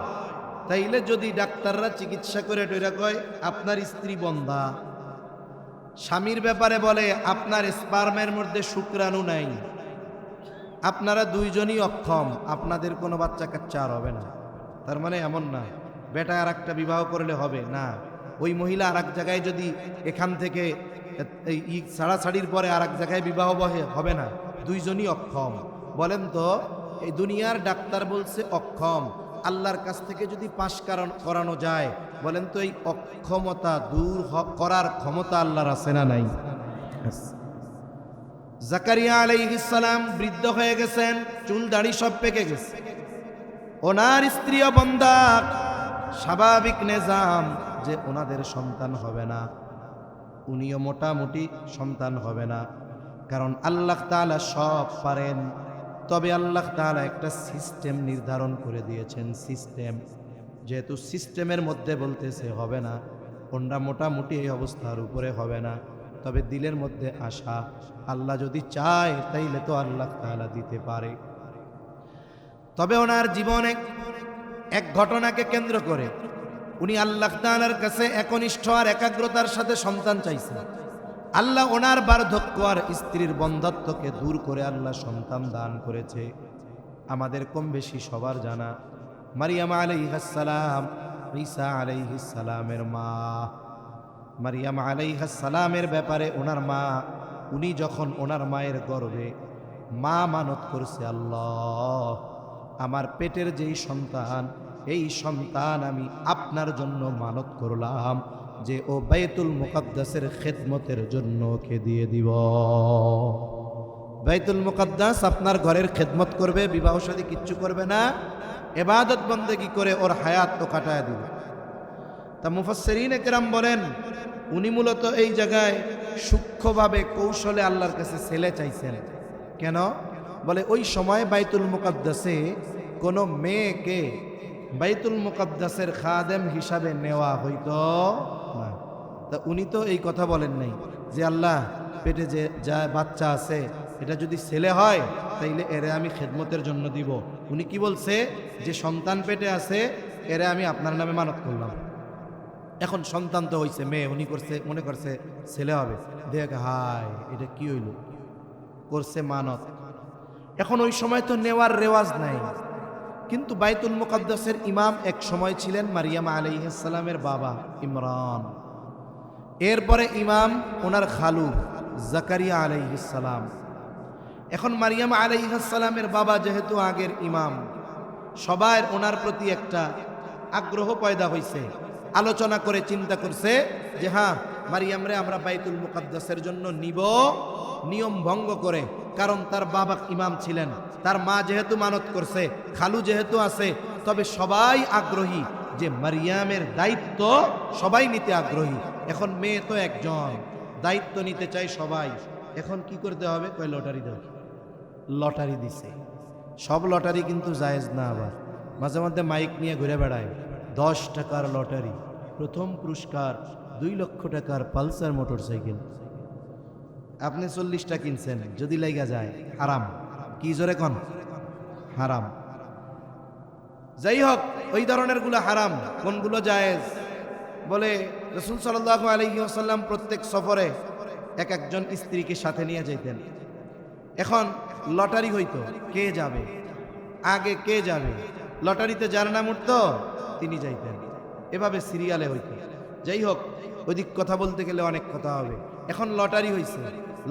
তাইলে যদি ডাক্তাররা চিকিৎসা করে টইরা কয় আপনার স্ত্রী বন্ধা, স্বামীর ব্যাপারে বলে আপনার স্পার্মের মধ্যে শুক্রাণু নাই, আপনারা দুইজনই অক্ষম, আপনাদের কোনো বাচ্চা কাচ্চা আর হবে না, তার মানে এমন না বেটা আর একটা বিবাহ করলে হবে না। ওই মহিলা আর এক জায়গায় যদি এখান থেকে এই ছাড়াছাড়ির পরে আর এক জায়গায় বিবাহ হবে না, দুইজনই অক্ষম। বলেন তো এই দুনিয়ার ডাক্তার বলছে অক্ষম, আল্লাহর কাছ থেকে যদি পাশ করানো যায়, বলেন তো এই অক্ষমতা দূর করার ক্ষমতা আল্লাহর আছে না নাই? জাকারিয়া আলাইহিস সালাম বৃদ্ধ হয়ে গেছেন, চুল দাড়ি সব পেকে গেছে, ওনার স্ত্রীও বন্ধা। স্বাভাবিক নিজাম যে ওনাদের সন্তান হবে না, উনিও মোটামুটি সন্তান হবে না, কারণ আল্লাহ তাআলা সব পারেন। তবে আল্লাহ তাআলা একটা সিস্টেম নির্ধারণ করে দিয়েছেন। সিস্টেম যেহেতু সিস্টেমের মধ্যে বলতেছে হবে না, ওনরা মোটামুটি এই অবস্থার উপরে হবে না, তবে দিলের মধ্যে আশা, আল্লাহ যদি চায় তাইলে তো আল্লাহ তাআলা দিতে পারে। তবে ওনার জীবনে এক ঘটনাকে কেন্দ্র করে উনি আল্লাহ তাআলার কাছে একনিষ্ঠ আর একাগ্রতার সাথে সন্তান চাইছেন। আল্লাহ ওনার বার্ধক্য আর স্ত্রীর বন্ধ্যত্বকে দূর করে আল্লাহ সন্তান দান করেছে। আমাদের কম বেশি সবার জানা মারিয়াম আলাইহিস সালাম, ঈসা আলাইহিস সালামের মা। মারিয়াম আলাইহিস সালামের ব্যাপারে ওনার মা, উনি যখন ওনার মায়ের গর্ভে মা মানত করছে, আল্লাহ আমার পেটের যেই সন্তান, এই সন্তান আমি আপনার জন্য মানত করলাম যে ও বাইতুল মুকাদ্দাসের খেদমতের জন্য ওকে দিয়ে দিব। বাইতুল মুকাদ্দাস আপনার ঘরের খেদমত করবে, বিবাহ শাদী কিচ্ছু করবে না, ইবাদত বন্দেগী করে ওর হায়াত তো কাটায় দিবে। তা মুফাসসিরিনে কেরাম বলেন উনি মূলত এই জায়গায় সূক্ষ্মভাবে কৌশলে আল্লাহর কাছে ছেলে চাইছেন। কেন? বলে ওই সময় বাইতুল মুকাদ্দাসে কোনো মেয়েকে বাইতুল মুকাদ্দাসের খাদেম হিসাবে নেওয়া হইতো না। তা উনি তো এই কথা বলেন নাই যে আল্লাহ পেটে যে যা বাচ্চা আছে এটা যদি ছেলে হয় তাইলে এরে আমি খেদমতের জন্য দিব। উনি কি বলছে যে সন্তান পেটে আছে, এরে আমি আপনার নামে মানত করলাম। এখন সন্তান তো হইছে মেয়ে, উনি করছে মনে করছে ছেলে হবে, দেখ হায় এটা কি হইল, করছে মানত। এখন ওই সময় তো নেওয়ার রেওয়াজ নাই, কিন্তু বাইতুল মুকাদ্দাসের ইমাম এক সময় ছিলেন মারিয়াম আলাইহিস সালামের বাবা ইমরান। এরপরে ইমাম ওনার খালু জাকারিয়া আলাইহিস সালাম। এখন মারিয়াম আলাইহিস সালামের বাবা যেহেতু আগের ইমাম, সবার ওনার প্রতি একটা আগ্রহ পয়দা হয়েছে। আলোচনা করে চিন্তা করছে যে হ্যাঁ মারিয়ামরে আমরা বাইতুল মুকাদ্দাসের জন্য নিব নিয়ম ভঙ্গ করে, কারণ তার বাবা ইমাম ছিলেন, তার মা যেহেতু মানত করছে, খালু যেহেতু আছে, তবে সবাই আগ্রহী যে মারিয়ামের দায়িত্ব সবাই নিতে আগ্রহী। এখন মেয়ে তো একজন, দায়িত্ব নিতে চাই সবাই। এখন কি করতে হবে? কয় লটারি দাও। লটারি দিছে। সব লটারি কিন্তু জায়েজ না, আবার মাঝে মধ্যে মাইক নিয়ে ঘুরে বেড়ায়। 10 টাকার লটারি, প্রথম পুরস্কার 2 লক্ষ টাকার পালসার মোটরসাইকেল। আপনি 40টা কিনছেন, যদি লাইগা যায় হারাম। কি জোরে কন? হারাম। যাই হোক, ওই ধরনের গুলো হারাম, কোনগুলো জায়েজ? বলে রাসূল সাল্লাল্লাহু আলাইহি ওয়াসাল্লাম প্রত্যেক সফরে এক একজন স্ত্রীকে সাথে নিয়ে যাইতেন। এখন লটারি হইতো, কে যাবে আগে, কে যাবে, লটারিতে যার নাম উঠতো তিনি যাইতেন, এভাবে সিরিয়ালে হইতো। যাই হোক, ওইদিক কথা বলতে গেলে অনেক কথা হবে। এখন লটারি হইছে,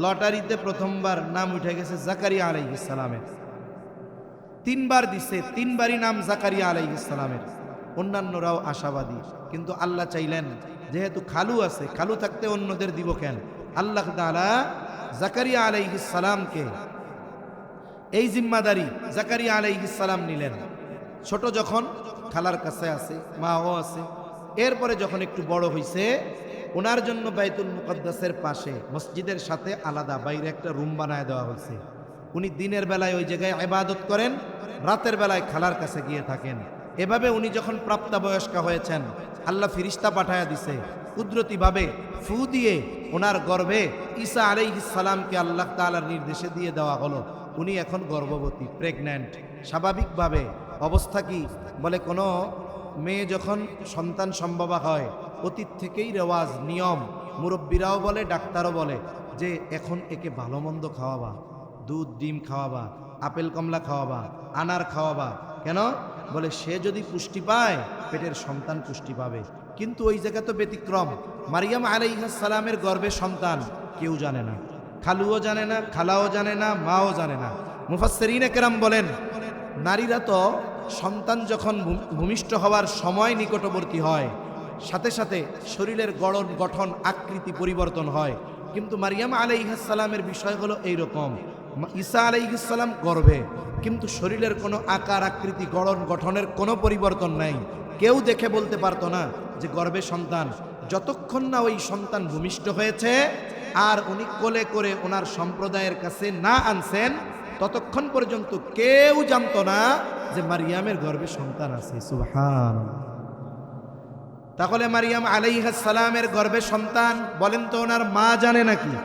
লটারিতে প্রথমবার নাম উঠে গেছে জাকারিয়া আলাইহিস সালামের। 3 বার দিছে, 3 বারই নাম জাকারিয়া আলাইহিস সালামের। অন্যান্যরাও আশাবাদী, কিন্তু আল্লাহ চাইলেন যেহেতু খালু আছে, খালু থাকতে অন্যদের দিব কেন? আল্লাহ তাআলা জাকারিয়া আলাইহিস সালামকে এই জিম্মাদারি জাকারিয়া আলাইহিস সালাম নিলেন। ছোট যখন খালার কাছে আছে, মাও আছে, এরপরে যখন একটু বড় হইছে, ওনার জন্য বাইতুল মুকাদ্দাসের পাশে মসজিদের সাথে আলাদা বাইরে একটা রুম বানায় দেওয়া হয়েছে। উনি দিনের বেলায় ওই জায়গায় ইবাদত করেন, রাতের বেলায় খালার কাছে গিয়ে থাকেন। এভাবে উনি যখন প্রাপ্তবয়স্কা হয়েছেন, আল্লাহ ফিরিস্তা পাঠায়া দিছে, কুদরতিভাবে ফু দিয়ে ওনার গর্ভে ঈসা আলাইহিস সালামকে আল্লাহ তাআলার নির্দেশে দিয়ে দেওয়া হলো। উনি এখন গর্ভবতী, প্রেগন্যান্ট। স্বাভাবিকভাবে অবস্থা কি? বলে কোনো মেয়ে যখন সন্তান সম্ভবা হয়, অতীত থেকেই রেওয়াজ, নিয়ম, মুরব্বীরাও বলে, ডাক্তারও বলে যে এখন একে ভালো মন্দ খাওয়াবা, দুধ ডিম খাওয়াবা, আপেল কমলা খাওয়াবা, আনার খাওয়াবা। কেন? বলে সে যদি পুষ্টি পায়, পেটের সন্তান পুষ্টি পাবে। কিন্তু ওই জায়গা তো ব্যতিক্রম। মারিয়াম আলাইহিস সালামের গর্ভে সন্তান কেউ জানে না, খালুও জানে না, খালাও জানে না, মাও জানে না। মুফাসসিরিনে কেরাম বলেন, নারীরা তো সন্তান যখন ভূমিষ্ঠ হওয়ার সময় নিকটবর্তী হয়, সাথে সাথে শরীরের গঠন আকৃতি পরিবর্তন হয়। কিন্তু মারিয়াম আলাইহিস সালামের বিষয় হলো এইরকম, ঈসা আলাইহিস সালাম গর্ভে, কিন্তু শরীরের কোনো আকার আকৃতি গঠনের কোনো পরিবর্তন নাই। কেউ দেখে বলতে পারতো না যে গর্ভে সন্তান, যতক্ষণ না ওই সন্তান ভূমিষ্ঠ হয়েছে আর উনি কোলে করে ওনার সম্প্রদায়ের কাছে না আনছেন, ততক্ষণ পর্যন্ত কেউ জানতো না যে মারিয়ামের গর্ভে সন্তান আছে। সুবহানাল্লাহ। তাহলে মারিয়াম আলাইহিস সালামের গর্ভে সন্তান, বলেন তো ওনার মা জানে নাকি?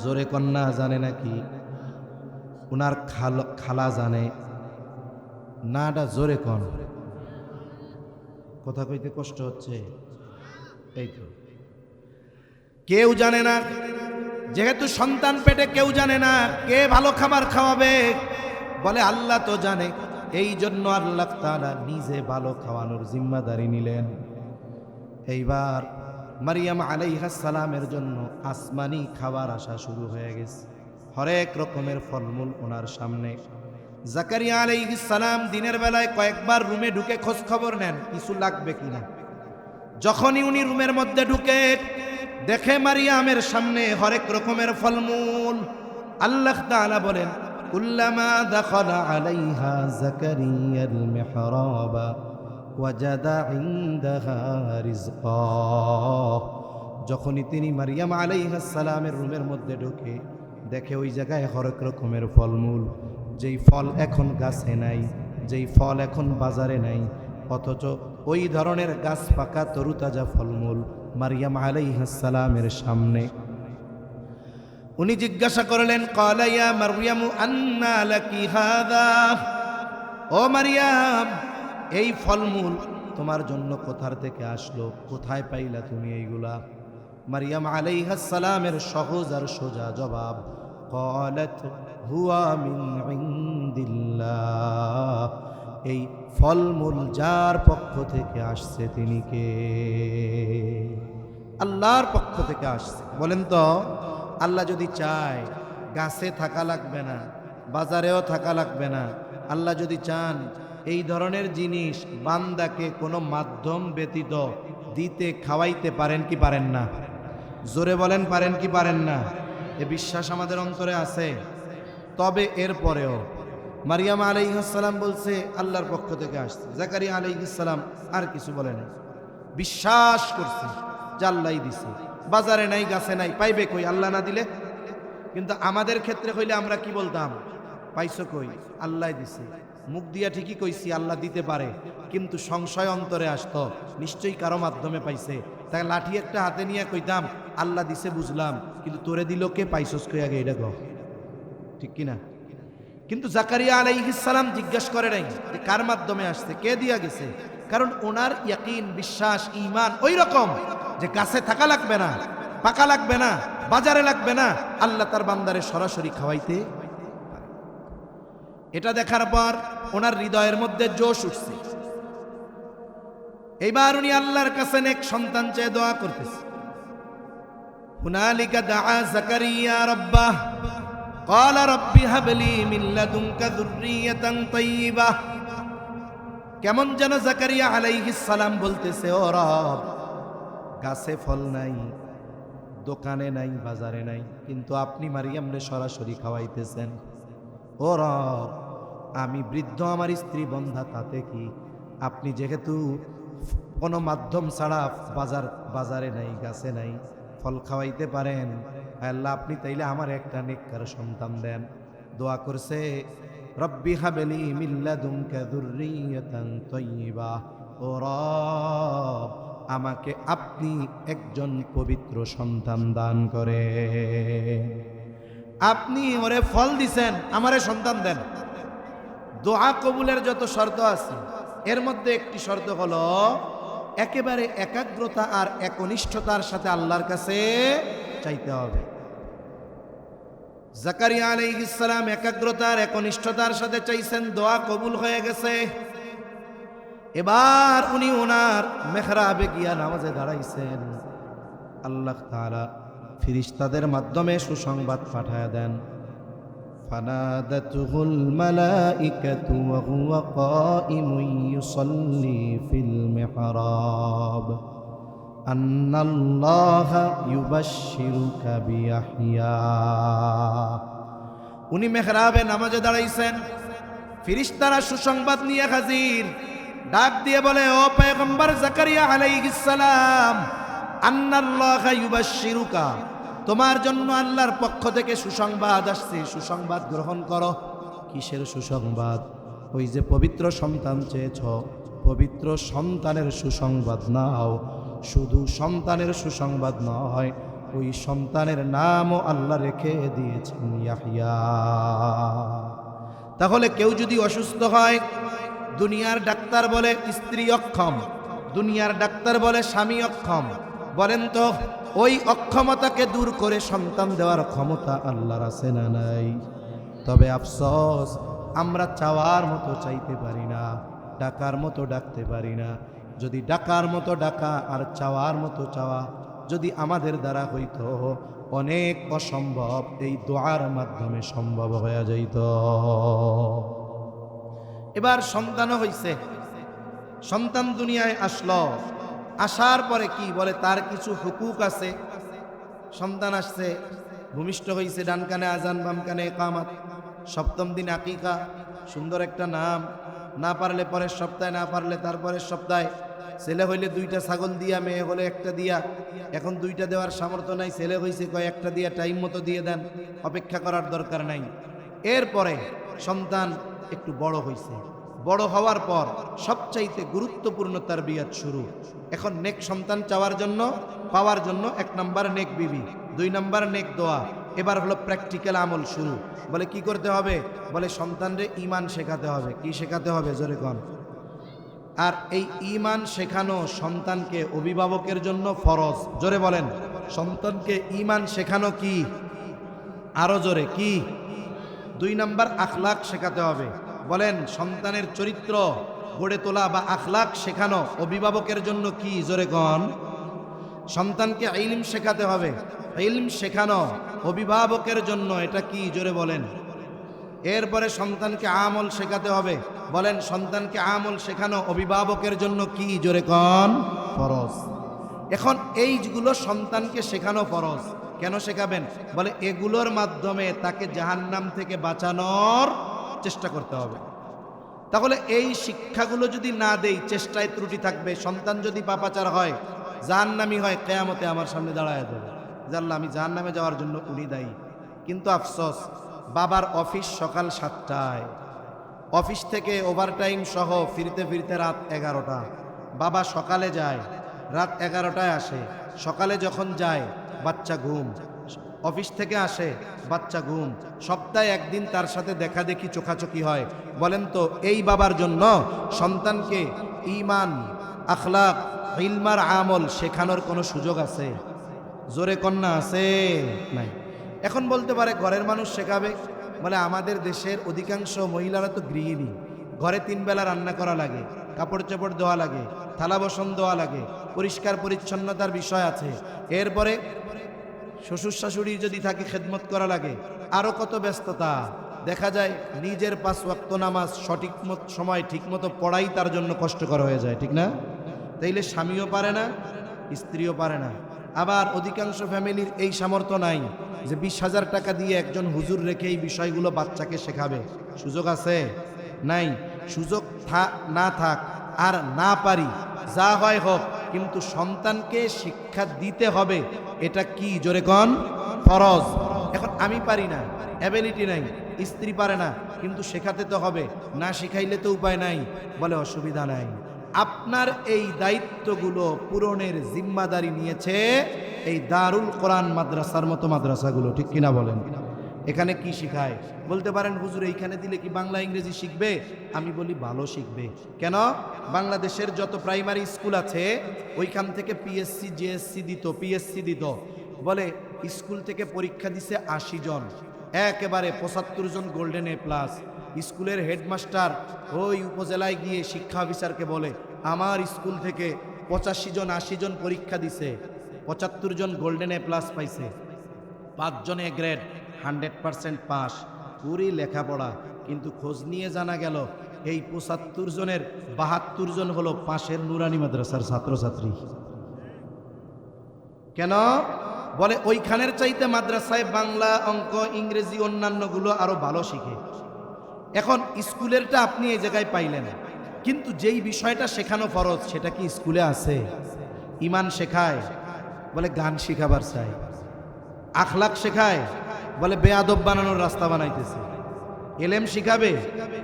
জোরে কন্যা জানে নাকি? ওনার খালা জানে নাটা? জোরে কন, কথা কইতে কষ্ট হচ্ছে। এই তো কেউ জানে না। যেহেতু সন্তান পেটে, কেউ জানে না কে ভালো খাবার খাওয়াবে, বলে আল্লাহ তো জানে। এই জন্য আল্লাহ তাআলা নিজে ভালো খাওয়ানোর জিম্মাদারি নিলেন। এইবার মারিয়াম আলাইহিস সালামের জন্য আসমানি খাবার আসা শুরু হয়ে গেছে, হরেক রকমের ফলমূল ওনার সামনে। জাকারিয়া আলাইহিস সালাম দিনের বেলায় কয়েকবার রুমে ঢুকে খোঁজ খবর নেন কিছু লাগবে কিনা। যখনই উনি রুমের মধ্যে ঢুকে দেখে মারিয়ামের সামনে হরেক রকমের ফলমূল, আল্লাহ তাআলা বলেন, কুল্লামা দাখালা আলাইহা জাকারিয়াল মিহরাবা ওয়াজাদা ইনদাহা রিজকা। যখনই তিনি মারিয়াম আলাইহিস সালামের রুমের মধ্যে ঢুকে দেখে ওই জায়গায় হরেক রকমের ফলমূল, যেই ফল এখন গাছে নাই, যেই ফল এখন বাজারে নাই, অথচ ওই ধরনের গাছ পাকা তরুতাজা ফলমূল মারিয়াম আলাইহিস সালামের সামনে। উনি জিজ্ঞাসা করলেন, ক্বালা ইয়া মারইয়ামু আন্না লাকি হাযা, ও মারিয়াম এই ফলমূল তোমার জন্য কোথার থেকে আসলো, কোথায় পাইলা তুমি এইগুলা? মারিয়াম আলাইহিস সালামের সহজ আর সোজা জবাব, ক্বালাত হুয়া মিন ইনদিল্লাহ, এই ফলমূল যার পক্ষ থেকে আসছে তিনি কে? আল্লাহর পক্ষ থেকে আসছে। বলেন তো, আল্লাহ যদি চায় গাছে থাকা লাগবে না, বাজারেও থাকা লাগবে না। আল্লাহ যদি চান এই ধরনের জিনিস বান্দাকে কোনো মাধ্যম ব্যতীত দিতে, খাওয়াইতে পারেন কি পারেন না? জোরে বলেন পারেন কি পারেন না? এ বিশ্বাস আমাদের অন্তরে আছে। তবে এরপরেও মারিয়াম আলাইহিস সালাম বলছে আল্লাহর পক্ষ থেকে আসছে, জাকারিয়া আলাইহিস সালাম আর কিছু বলে নাই, বিশ্বাস করছে যে আল্লাহই দিছে। বাজারে নাই, গাছে নাই, পাইবে কই আল্লাহ না দিলে? কিন্তু আমাদের ক্ষেত্রে হইলে আমরা কি বলতাম? পাইছো কই? আল্লাহ দিছে। মুখ দিয়া ঠিকই কইছি আল্লাহ দিতে পারে, কিন্তু সংশয় অন্তরে আসতো নিশ্চয়ই কারো মাধ্যমে পাইছে। তাই লাঠি একটা হাতে নিয়ে কইতাম আল্লাহ দিছে বুঝলাম, কিন্তু তোরে দিল কে? পাইছস কই আগে এটা কও, ঠিক কিনা? কিন্তু জাকারিয়া আলাইহিস সালাম জিজ্ঞাসা করে নাই যে কার মাধ্যমে আসছে, কে দিয়া গেছে। কারণ ওনার ইয়াকিন, বিশ্বাস, ঈমান ওই রকম যে গাছে থাকা লাগবে না, পাকা লাগবে না, বাজারে লাগবে না, আল্লাহ তার বান্দারে সরাসরি খাওয়াইতে। এটা দেখার পর ওনার হৃদয়ের মধ্যে জোশ উঠছে। এইবার উনি আল্লাহর কাছে নেক সন্তান চেয়ে দোয়া করতেছে। হুনালিকা দাআ জাকারিয়া রাব্বাহ قال رب هب لي من لدنك ذرية طيبة। কেমন যেন জাকারিয়া আলাইহিস সালাম বলতেছে, ও রব, গাছে ফল নাই, দোকানে নাই, বাজারে নাই, কিন্তু আপনি মারিয়ামরে সরাসরি খাওয়াইতেছেন। ও রব, আমি বৃদ্ধ, আমার স্ত্রী বন্ধা, তাতে কি? আপনি যেহেতু কোনো মাধ্যম ছাড়া বাজারে নাই, গাছে নাই, ফল খাওয়াইতে পারেন, আল্লাহ আপনি তাইলে আমার একটা নেককার সন্তান দেন। দোয়া করছে, রব্বি হাবলি মিন লাদুনকা যুররিয়াতান তাইয়্যিবা। ও রব, আমাকে আপনি একজন পবিত্র সন্তান দান করে। আপনি ওরে ফল দিছেন, আমারে সন্তান দেন। দোয়া কবুলের যত শর্ত আছে এর মধ্যে একটি শর্ত হলো একেবারে একাগ্রতা আর একনিষ্ঠতার সাথে আল্লাহর কাছে চাইতে হবে। জাকারিয়া আলাইহিস সালাম একাগ্রতার একনিষ্ঠতার সাথে চাইছেন, দোয়া কবুল হয়ে গেছে। এবার উনি ওনার মেহরাবে গিয়া নামাজে দাঁড়াইছেন। আল্লাহ তাআলা ফেরেশতাদের মাধ্যমে সুসংবাদ পাঠায়া দেন। ফানাদাতুহুল মালাইকাতু ওয়া হুয়া কাইমুন ইউসাল্লি ফিল মিহরাব আন্নাল্লাহা ইউবাশশিরুকা বিয়াহইয়া। উনি মেহরাবে নামাজে দাঁড়াইছেন, ফেরেশতারা সুসংবাদ নিয়ে হাজির। ডাক দিয়ে বলে, ও পয়গম্বর জাকারিয়া আলাইহিস সালাম, আন্নাল্লাহা ইউবাশশিরুকা, তোমার জন্য আল্লাহর পক্ষ থেকে সুসংবাদ আসছে, সুসংবাদ গ্রহণ করো। কিসের সুসংবাদ? ওই যে পবিত্র সন্তান চেয়েছ, পবিত্র সন্তানের সুসংবাদ নাও। শুধু সন্তানের সুসংবাদ নয়, ওই সন্তানের নামও আল্লাহ রেখে দিয়েছেন ইয়াহইয়া। তাহলে কেউ যদি অসুস্থ হয়, দুনিয়ার ডাক্তার বলে স্ত্রী অক্ষম, দুনিয়ার ডাক্তার বলে স্বামী অক্ষম, বলেন তো ওই অক্ষমতাকে দূর করে সন্তান দেওয়ার ক্ষমতা আল্লাহর আছে না নাই? তবে আফসোস, আমরা চাওয়ার মতো চাইতে পারি না, ডাকার মতো ডাকতে পারি না। যদি ডাকার মতো ডাকা আর চাওয়ার মতো চাওয়া যদি আমাদের দ্বারা হইতো, অনেক অসম্ভব এই দোয়ার মাধ্যমে সম্ভব হয়ে যাইত। এবার সন্তানও হইছে, সন্তান দুনিয়ায় আসলো। আসার পরে কি বলে, তার কিছু হুকুক আছে। সন্তান আসছে, ভূমিষ্ঠ হইছে, ডান কানে আজান, বাম কানে ইকামত, সপ্তম দিন আকিকা, সুন্দর একটা নাম, না পারলে পরের সপ্তাহে, না পারলে তারপরের সপ্তাহে। ছেলে হইলে 2টা ছাগল দিয়া, মেয়ে হলে 1টা দিয়া। এখন 2টা দেওয়ার সামর্থ্য নাই, ছেলে হইছে কয় 1টা দিয়া টাইম মতো দিয়ে দেন, অপেক্ষা করার দরকার নাই। এরপরে সন্তান একটু বড় হইছে, বড় হওয়ার পর সবচাইতে গুরুত্বপূর্ণ তারবিয়াত শুরু। এখন নেক সন্তান চাওয়ার জন্য, পাওয়ার জন্য 1 নাম্বার নেক বিবি, 2 নাম্বার নেক দোয়া। এবার হলো প্র্যাকটিক্যাল আমল শুরু। বলে কি করতে হবে? বলে সন্তানরে ঈমান শেখাতে হবে। কি শেখাতে হবে? জোরে কোন। আর এই ঈমান শেখানো সন্তানকে অভিভাবকের জন্য ফরজ। জোরে বলেন, সন্তানকে ঈমান শেখানো কি? আরো জোরে কি? 2 নাম্বার আখলাক শেখাতে হবে। বলেন, সন্তানের চরিত্র গড়ে তোলা বা আখলাক শেখানো অভিভাবকের জন্য কি? জোরে কোন। সন্তানকে ইলম শেখাতে হবে, ইলম শেখানো অভিভাবকের জন্য এটা কি? জোরে বলেন। এরপরে সন্তানকে আমল শেখাতে হবে। বলেন, সন্তানকে আমল শেখানো অভিভাবকের জন্য কি? জোরে কোন। ফরজ। এখন এইগুলো সন্তানকে শেখানো ফরজ। কেন শেখাবেন? বলে এগুলোর মাধ্যমে তাকে জাহান্নাম থেকে বাঁচানোর চেষ্টা করতে হবে। তাহলে এই শিক্ষাগুলো যদি না দেই, চেষ্টায় ত্রুটি থাকবে। সন্তান যদি পাপাচার হয়, জাহান্নামী হয়, কিয়ামতে আমার সামনে দাঁড়ায় যাবে, জানলা আমি জাহান্নামে যাওয়ার জন্য উনি দায়ী। কিন্তু আফসোস, বাবার অফিস সকাল 7টায়, অফিস থেকে ওভারটাইম সহ ফিরতে ফিরতে রাত 11টা। বাবা সকালে যায়, রাত 11টায় আসে। সকালে যখন যায় বাচ্চা ঘুম, অফিস থেকে আসে বাচ্চা ঘুম। সপ্তাহে একদিন তার সাথে দেখা দেখি চোখাচোখি হয়। বলেন তো এই বাবার জন্য সন্তানকে ঈমান, আখলাক, ইলমার আমল শেখানোর কোনো সুযোগ আছে? জোরে কন্যা আছে? নাই। এখন বলতে পারে ঘরের মানুষ শেখাবে। বলে আমাদের দেশের অধিকাংশ মহিলারা তো গৃহিণী, ঘরে 3 বেলা রান্না করা লাগে, কাপড় চোপড় ধোয়া লাগে, থালা বাসন ধোয়া লাগে, পরিষ্কার পরিচ্ছন্নতার বিষয় আছে। এরপরে শ্বশুর শাশুড়ি যদি থাকে খেদমত করা লাগে, আরও কত ব্যস্ততা। দেখা যায় নিজের 5 ওয়াক্ত নামাজ সঠিক সময় ঠিকমতো পড়াই তার জন্য কষ্টকর হয়ে যায়, ঠিক না? তাইলে স্বামীও পারে না, স্ত্রীও পারে না। আবার অধিকাংশ ফ্যামিলির এই সামর্থ্য নাই যে 20,000 টাকা দিয়ে একজন হুজুর রেখে এই বিষয়গুলো বাচ্চাকে শেখাবে। সুযোগ আছে? নাই। সুযোগ না থাক আর না পারি, যা হয় হোক, কিন্তু সন্তানকে শিক্ষা দিতে হবে। এটা কি জোরে কন? ফরজ। এখন আমি পারি না, অ্যাবিলিটি নাই, স্ত্রী পারে না, কিন্তু শেখাতে তো হবে, না শিখাইলে তো উপায় নাই। বলে অসুবিধা নাই, আপনার এই দায়িত্বগুলো পূরণের জিম্মাদারি নিয়েছে এই দারুল কোরআন মাদ্রাসার মতো মাদ্রাসাগুলো, ঠিক কিনা বলেন? এখানে কি শিখায়? বলতে পারেন হুজুর এইখানে দিলে কি বাংলা ইংরেজি শিখবে? আমি বলি ভালো শিখবে। কেন? বাংলাদেশের যত প্রাইমারি স্কুল আছে ওইখান থেকে পিএসসি, জেএসসি দিত, পিএসসি দিত। বলে স্কুল থেকে পরীক্ষা দিছে 80 জন, একেবারে 75 জন গোল্ডেন এ প্লাস। স্কুলের হেডমাস্টার ওই উপজেলায় গিয়ে শিক্ষা অফিসারকে বলে আমার স্কুল থেকে 85 জন 80 জন পরীক্ষা দিছে, 75 জন গোল্ডেন এ প্লাস পাইছে, 5 জন এ গ্রেড, 100% পাস। পুরি লেখাপড়া, কিন্তু খোঁজ নিয়ে জানা গেল এই 75 জনের 72 জন হলো পাশের নুরানি মাদ্রাসার ছাত্রছাত্রী। কেন? বলে ওইখানের চাইতে মাদ্রাসায় বাংলা, অঙ্ক, ইংরেজি অন্যান্যগুলো আরো ভালো শিখে। এখন স্কুলেরটা আপনি এই জায়গায় পাইলেন, কিন্তু যেই বিষয়টা শেখানো ফরজ সেটা কি স্কুলে আছে? ইমান শেখায়, বলে গান শিখাবার চাই। আখলাক শেখায়, বলে বেয়াদব বানানোর রাস্তা বানাইতেছে। এলেম শিখাবে,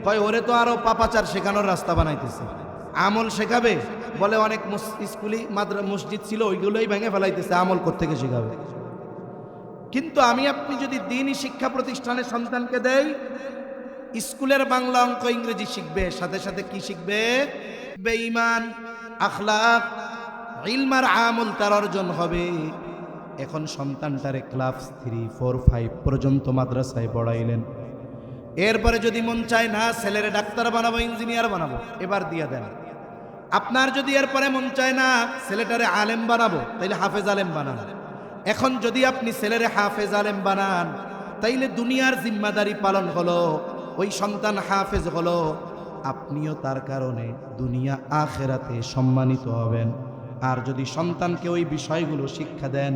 কয় ওরে তো আরো পাপাচার শেখানোর রাস্তা বানাইতেছে। আমল শেখাবে, বলে অনেক স্কুলই মসজিদ ছিল ওইগুলোই ভেঙে ফেলাইতেছে, আমল কোত্থেকে শেখাবে? কিন্তু আমি আপনি যদি দ্বীনি শিক্ষা প্রতিষ্ঠানে সন্তানকে দেই, স্কুলের বাংলা, অঙ্ক, ইংরেজি শিখবে, সাথে সাথে কি শিখবে? বেঈমান, আখলাক, ইলমার আমল তার অর্জন হবে। এখন সন্তানটারে ক্লাস 3, 4, 5 পর্যন্ত মাদ্রাসায় পড়াইলেন। এরপরে যদি মন চায় না ছেলেরে ডাক্তার বানাবো, ইঞ্জিনিয়ার বানাবো, এবার দিয়ে দেন। আপনার যদি এরপরে মন চায় না ছেলেটারে আলেম বানাবো, তাইলে হাফেজ আলেম বানান। এখন যদি আপনি ছেলেরে হাফেজ আলেম বানান, তাইলে দুনিয়ার জিম্মাদারি পালন হলো, ওই সন্তান হাফেজ হলো, আপনিও তার কারণে দুনিয়া আখেরাতে সম্মানিত হবেন। আর যদি সন্তানকে ওই বিষয়গুলো শিক্ষা দেন,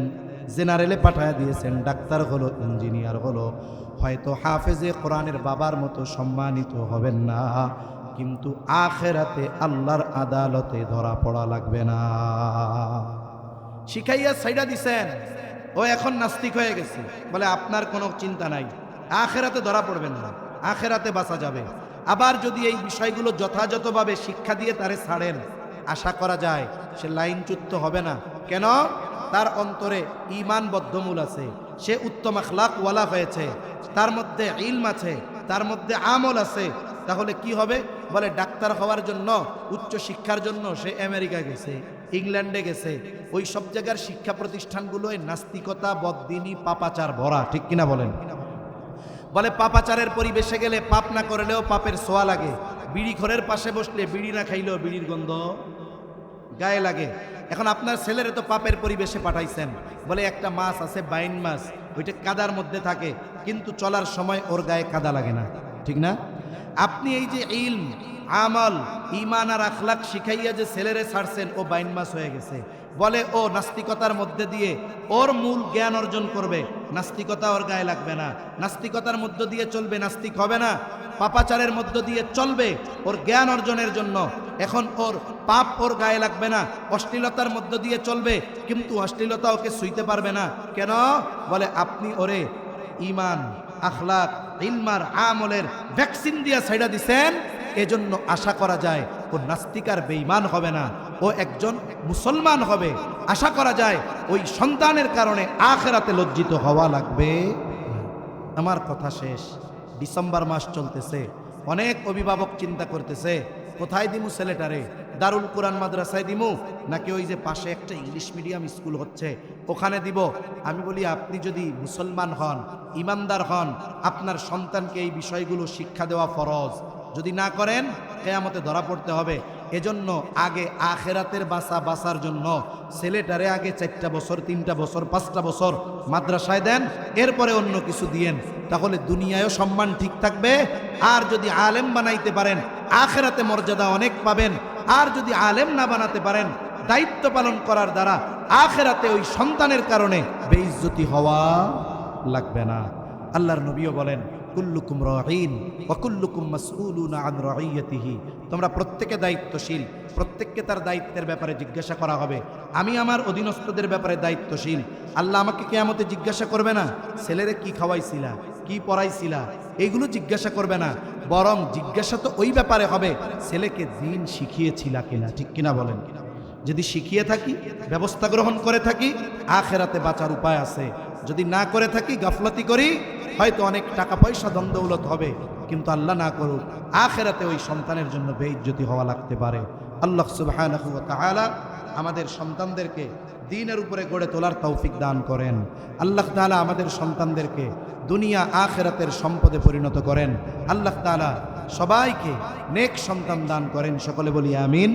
জেনারেলে পাঠায় দিয়েছেন, ডাক্তার হলো, ইঞ্জিনিয়ার হলো, হয়তো হাফেজে কোরআনের বাবার মতো সম্মানিত হবেন না, কিন্তু আখেরাতে আল্লাহর আদালতে ধরা পড়া লাগবে না। শিখাইয়া সাইডা দিছেন, ও এখন নাস্তিক হয়ে গেছে, বলে আপনার কোনো চিন্তা নাই, আখেরাতে ধরা পড়বেন না, আখেরাতে বাঁচা যাবে। আবার যদি এই বিষয়গুলো যথাযথভাবে শিক্ষা দিয়ে তারে ছাড়েন, আশা করা যায় সে লাইনচ্যুত হবে না। কেন? তার অন্তরে ঈমান বদ্ধমূল আছে, সে উত্তম আখলাকওয়ালা হয়েছে, তার মধ্যে ইলম আছে, তার মধ্যে আমল আছে। তাহলে কি হবে? বলে ডাক্তার হওয়ার জন্য, উচ্চ শিক্ষার জন্য সে আমেরিকা গেছে, ইংল্যান্ডে গেছে, ওই সব জায়গার শিক্ষা প্রতিষ্ঠানগুলোয় নাস্তিকতা, বদ্দিনী, পাপাচার ভরা, ঠিক কিনা বলেন? বলে পাপাচারের পরিবেশে গেলে পাপ না করলেও পাপের ছোঁয়া লাগে, বিড়ি ঘরের পাশে বসলে বিড়ি না খাইলেও বিড়ির গন্ধ গায়ে লাগে। এখন আপনার ছেলের তো পাপের পরিবেশে পাঠাইছেন, বলে একটা মাছ আছে বাইন মাছ, ওইটা কাদার মধ্যে থাকে, কিন্তু চলার সময় ওর গায়ে কাদা লাগে না, ঠিক না? আপনি এই যে ইলম, আমল, ঈমান আর আখলাক শিখাইয়া যে ছেলেরে ছাড়ছেন, ও বাইন মাছ হয়ে গেছে, বলে ও নাস্তিকতার মধ্যে দিয়ে ওর মূল জ্ঞান অর্জন করবে, নাস্তিকতা ওর গায়ে লাগবে না, নাস্তিকতার মধ্য দিয়ে চলবে, নাস্তিক হবে না, পাপাচারের মধ্য দিয়ে চলবে ওর জ্ঞান অর্জনের জন্য। এখন ওর পাপ ওর গায়ে লাগবে না, অশ্লীলতার মধ্য দিয়ে চলবে, কিন্তু অশ্লীলতা ওকে ছুঁইতে পারবে না। কেন? বলে আপনি ওরে ঈমান, আখলাক, ইলমার, আমলের ভ্যাকসিন দিয়া ছাইড়া দিছেন। এজন্য আশা করা যায় ও নাস্তিক আর বেঈমান হবে না, ও একজন মুসলমান হবে। আশা করা যায় ওই সন্তানের কারণে আখিরাতে লজ্জিত হওয়া লাগবে। আমার কথা শেষ। ডিসেম্বর মাস চলতেছে, অনেক অভিভাবক চিন্তা করতেছে কোথায় দিমু ছেলেটারে, দারুল কোরআন মাদ্রাসায় দিমু নাকি ওই যে পাশে একটা ইংলিশ মিডিয়াম স্কুল হচ্ছে ওখানে দিব। আমি বলি আপনি যদি মুসলমান হন, ইমানদার হন, আপনার সন্তানকে এই বিষয়গুলো শিক্ষা দেওয়া ফরজ। যদি না করেন কিয়ামতে ধরা পড়তে হবে। এজন্য আগে আখিরাতের বাঁচার জন্য ছেলেটারে আগে 4টা বছর, 3টা বছর, 5টা বছর মাদ্রাসায় দেন, এরপরে অন্য কিছু দিয়েন, তাহলে দুনিয়ায়ও সম্মান ঠিক থাকবে। আর যদি আলেম বানাইতে পারেন আখিরাতে মর্যাদা অনেক পাবেন। আর যদি আলেম না বানাতে পারেন, দায়িত্ব পালন করার দ্বারা আখিরাতে ওই সন্তানের কারণে বেইজ্জতি হওয়া লাগবে না। আল্লাহর নবীও বলেন কুল্লুকুম রাঈন ওয়া কুল্লুকুম মাসউলুনা আন রাঈয়াতিহি, তোমরা প্রত্যেকে দায়িত্বশীল, প্রত্যেককে তার দায়িত্বের ব্যাপারে জিজ্ঞাসা করা হবে। আমি আমার অধীনস্থদের ব্যাপারে দায়িত্বশীল। আল্লাহ আমাকে কিয়ামতে জিজ্ঞাসা করবে না ছেলেরে কি খাওয়াইছিলা, কি পড়াইছিলা, এইগুলো জিজ্ঞাসা করবে না, বরং জিজ্ঞাসা তো ওই ব্যাপারে হবে ছেলেকে দিন শিখিয়েছিলা কিনা। ঠিক কিনা বলেন? যদি শিখিয়ে থাকি, ব্যবস্থা গ্রহণ করে থাকি, আখিরাতে বাঁচার উপায় আছে। যদি না করে থাকি, গাফলতি করি, হয়তো অনেক টাকা পয়সা দৌলত হবে, কিন্তু আল্লাহ না করুক আখিরাতে ওই সন্তানের জন্য বেইজ্জতি হওয়া লাগতে পারে। আল্লাহ সুবহানাহু ওয়া তাআলা আমাদের সন্তানদেরকে দ্বীনের উপরে গড়ে তোলার তৌফিক দান করেন। আল্লাহ তাআলা আমাদের সন্তানদেরকে দুনিয়া আখিরাতের সম্পদে পরিণত করেন। আল্লাহ তাআলা সবাইকে নেক সন্তান দান করেন। সকলে বলি আমিন।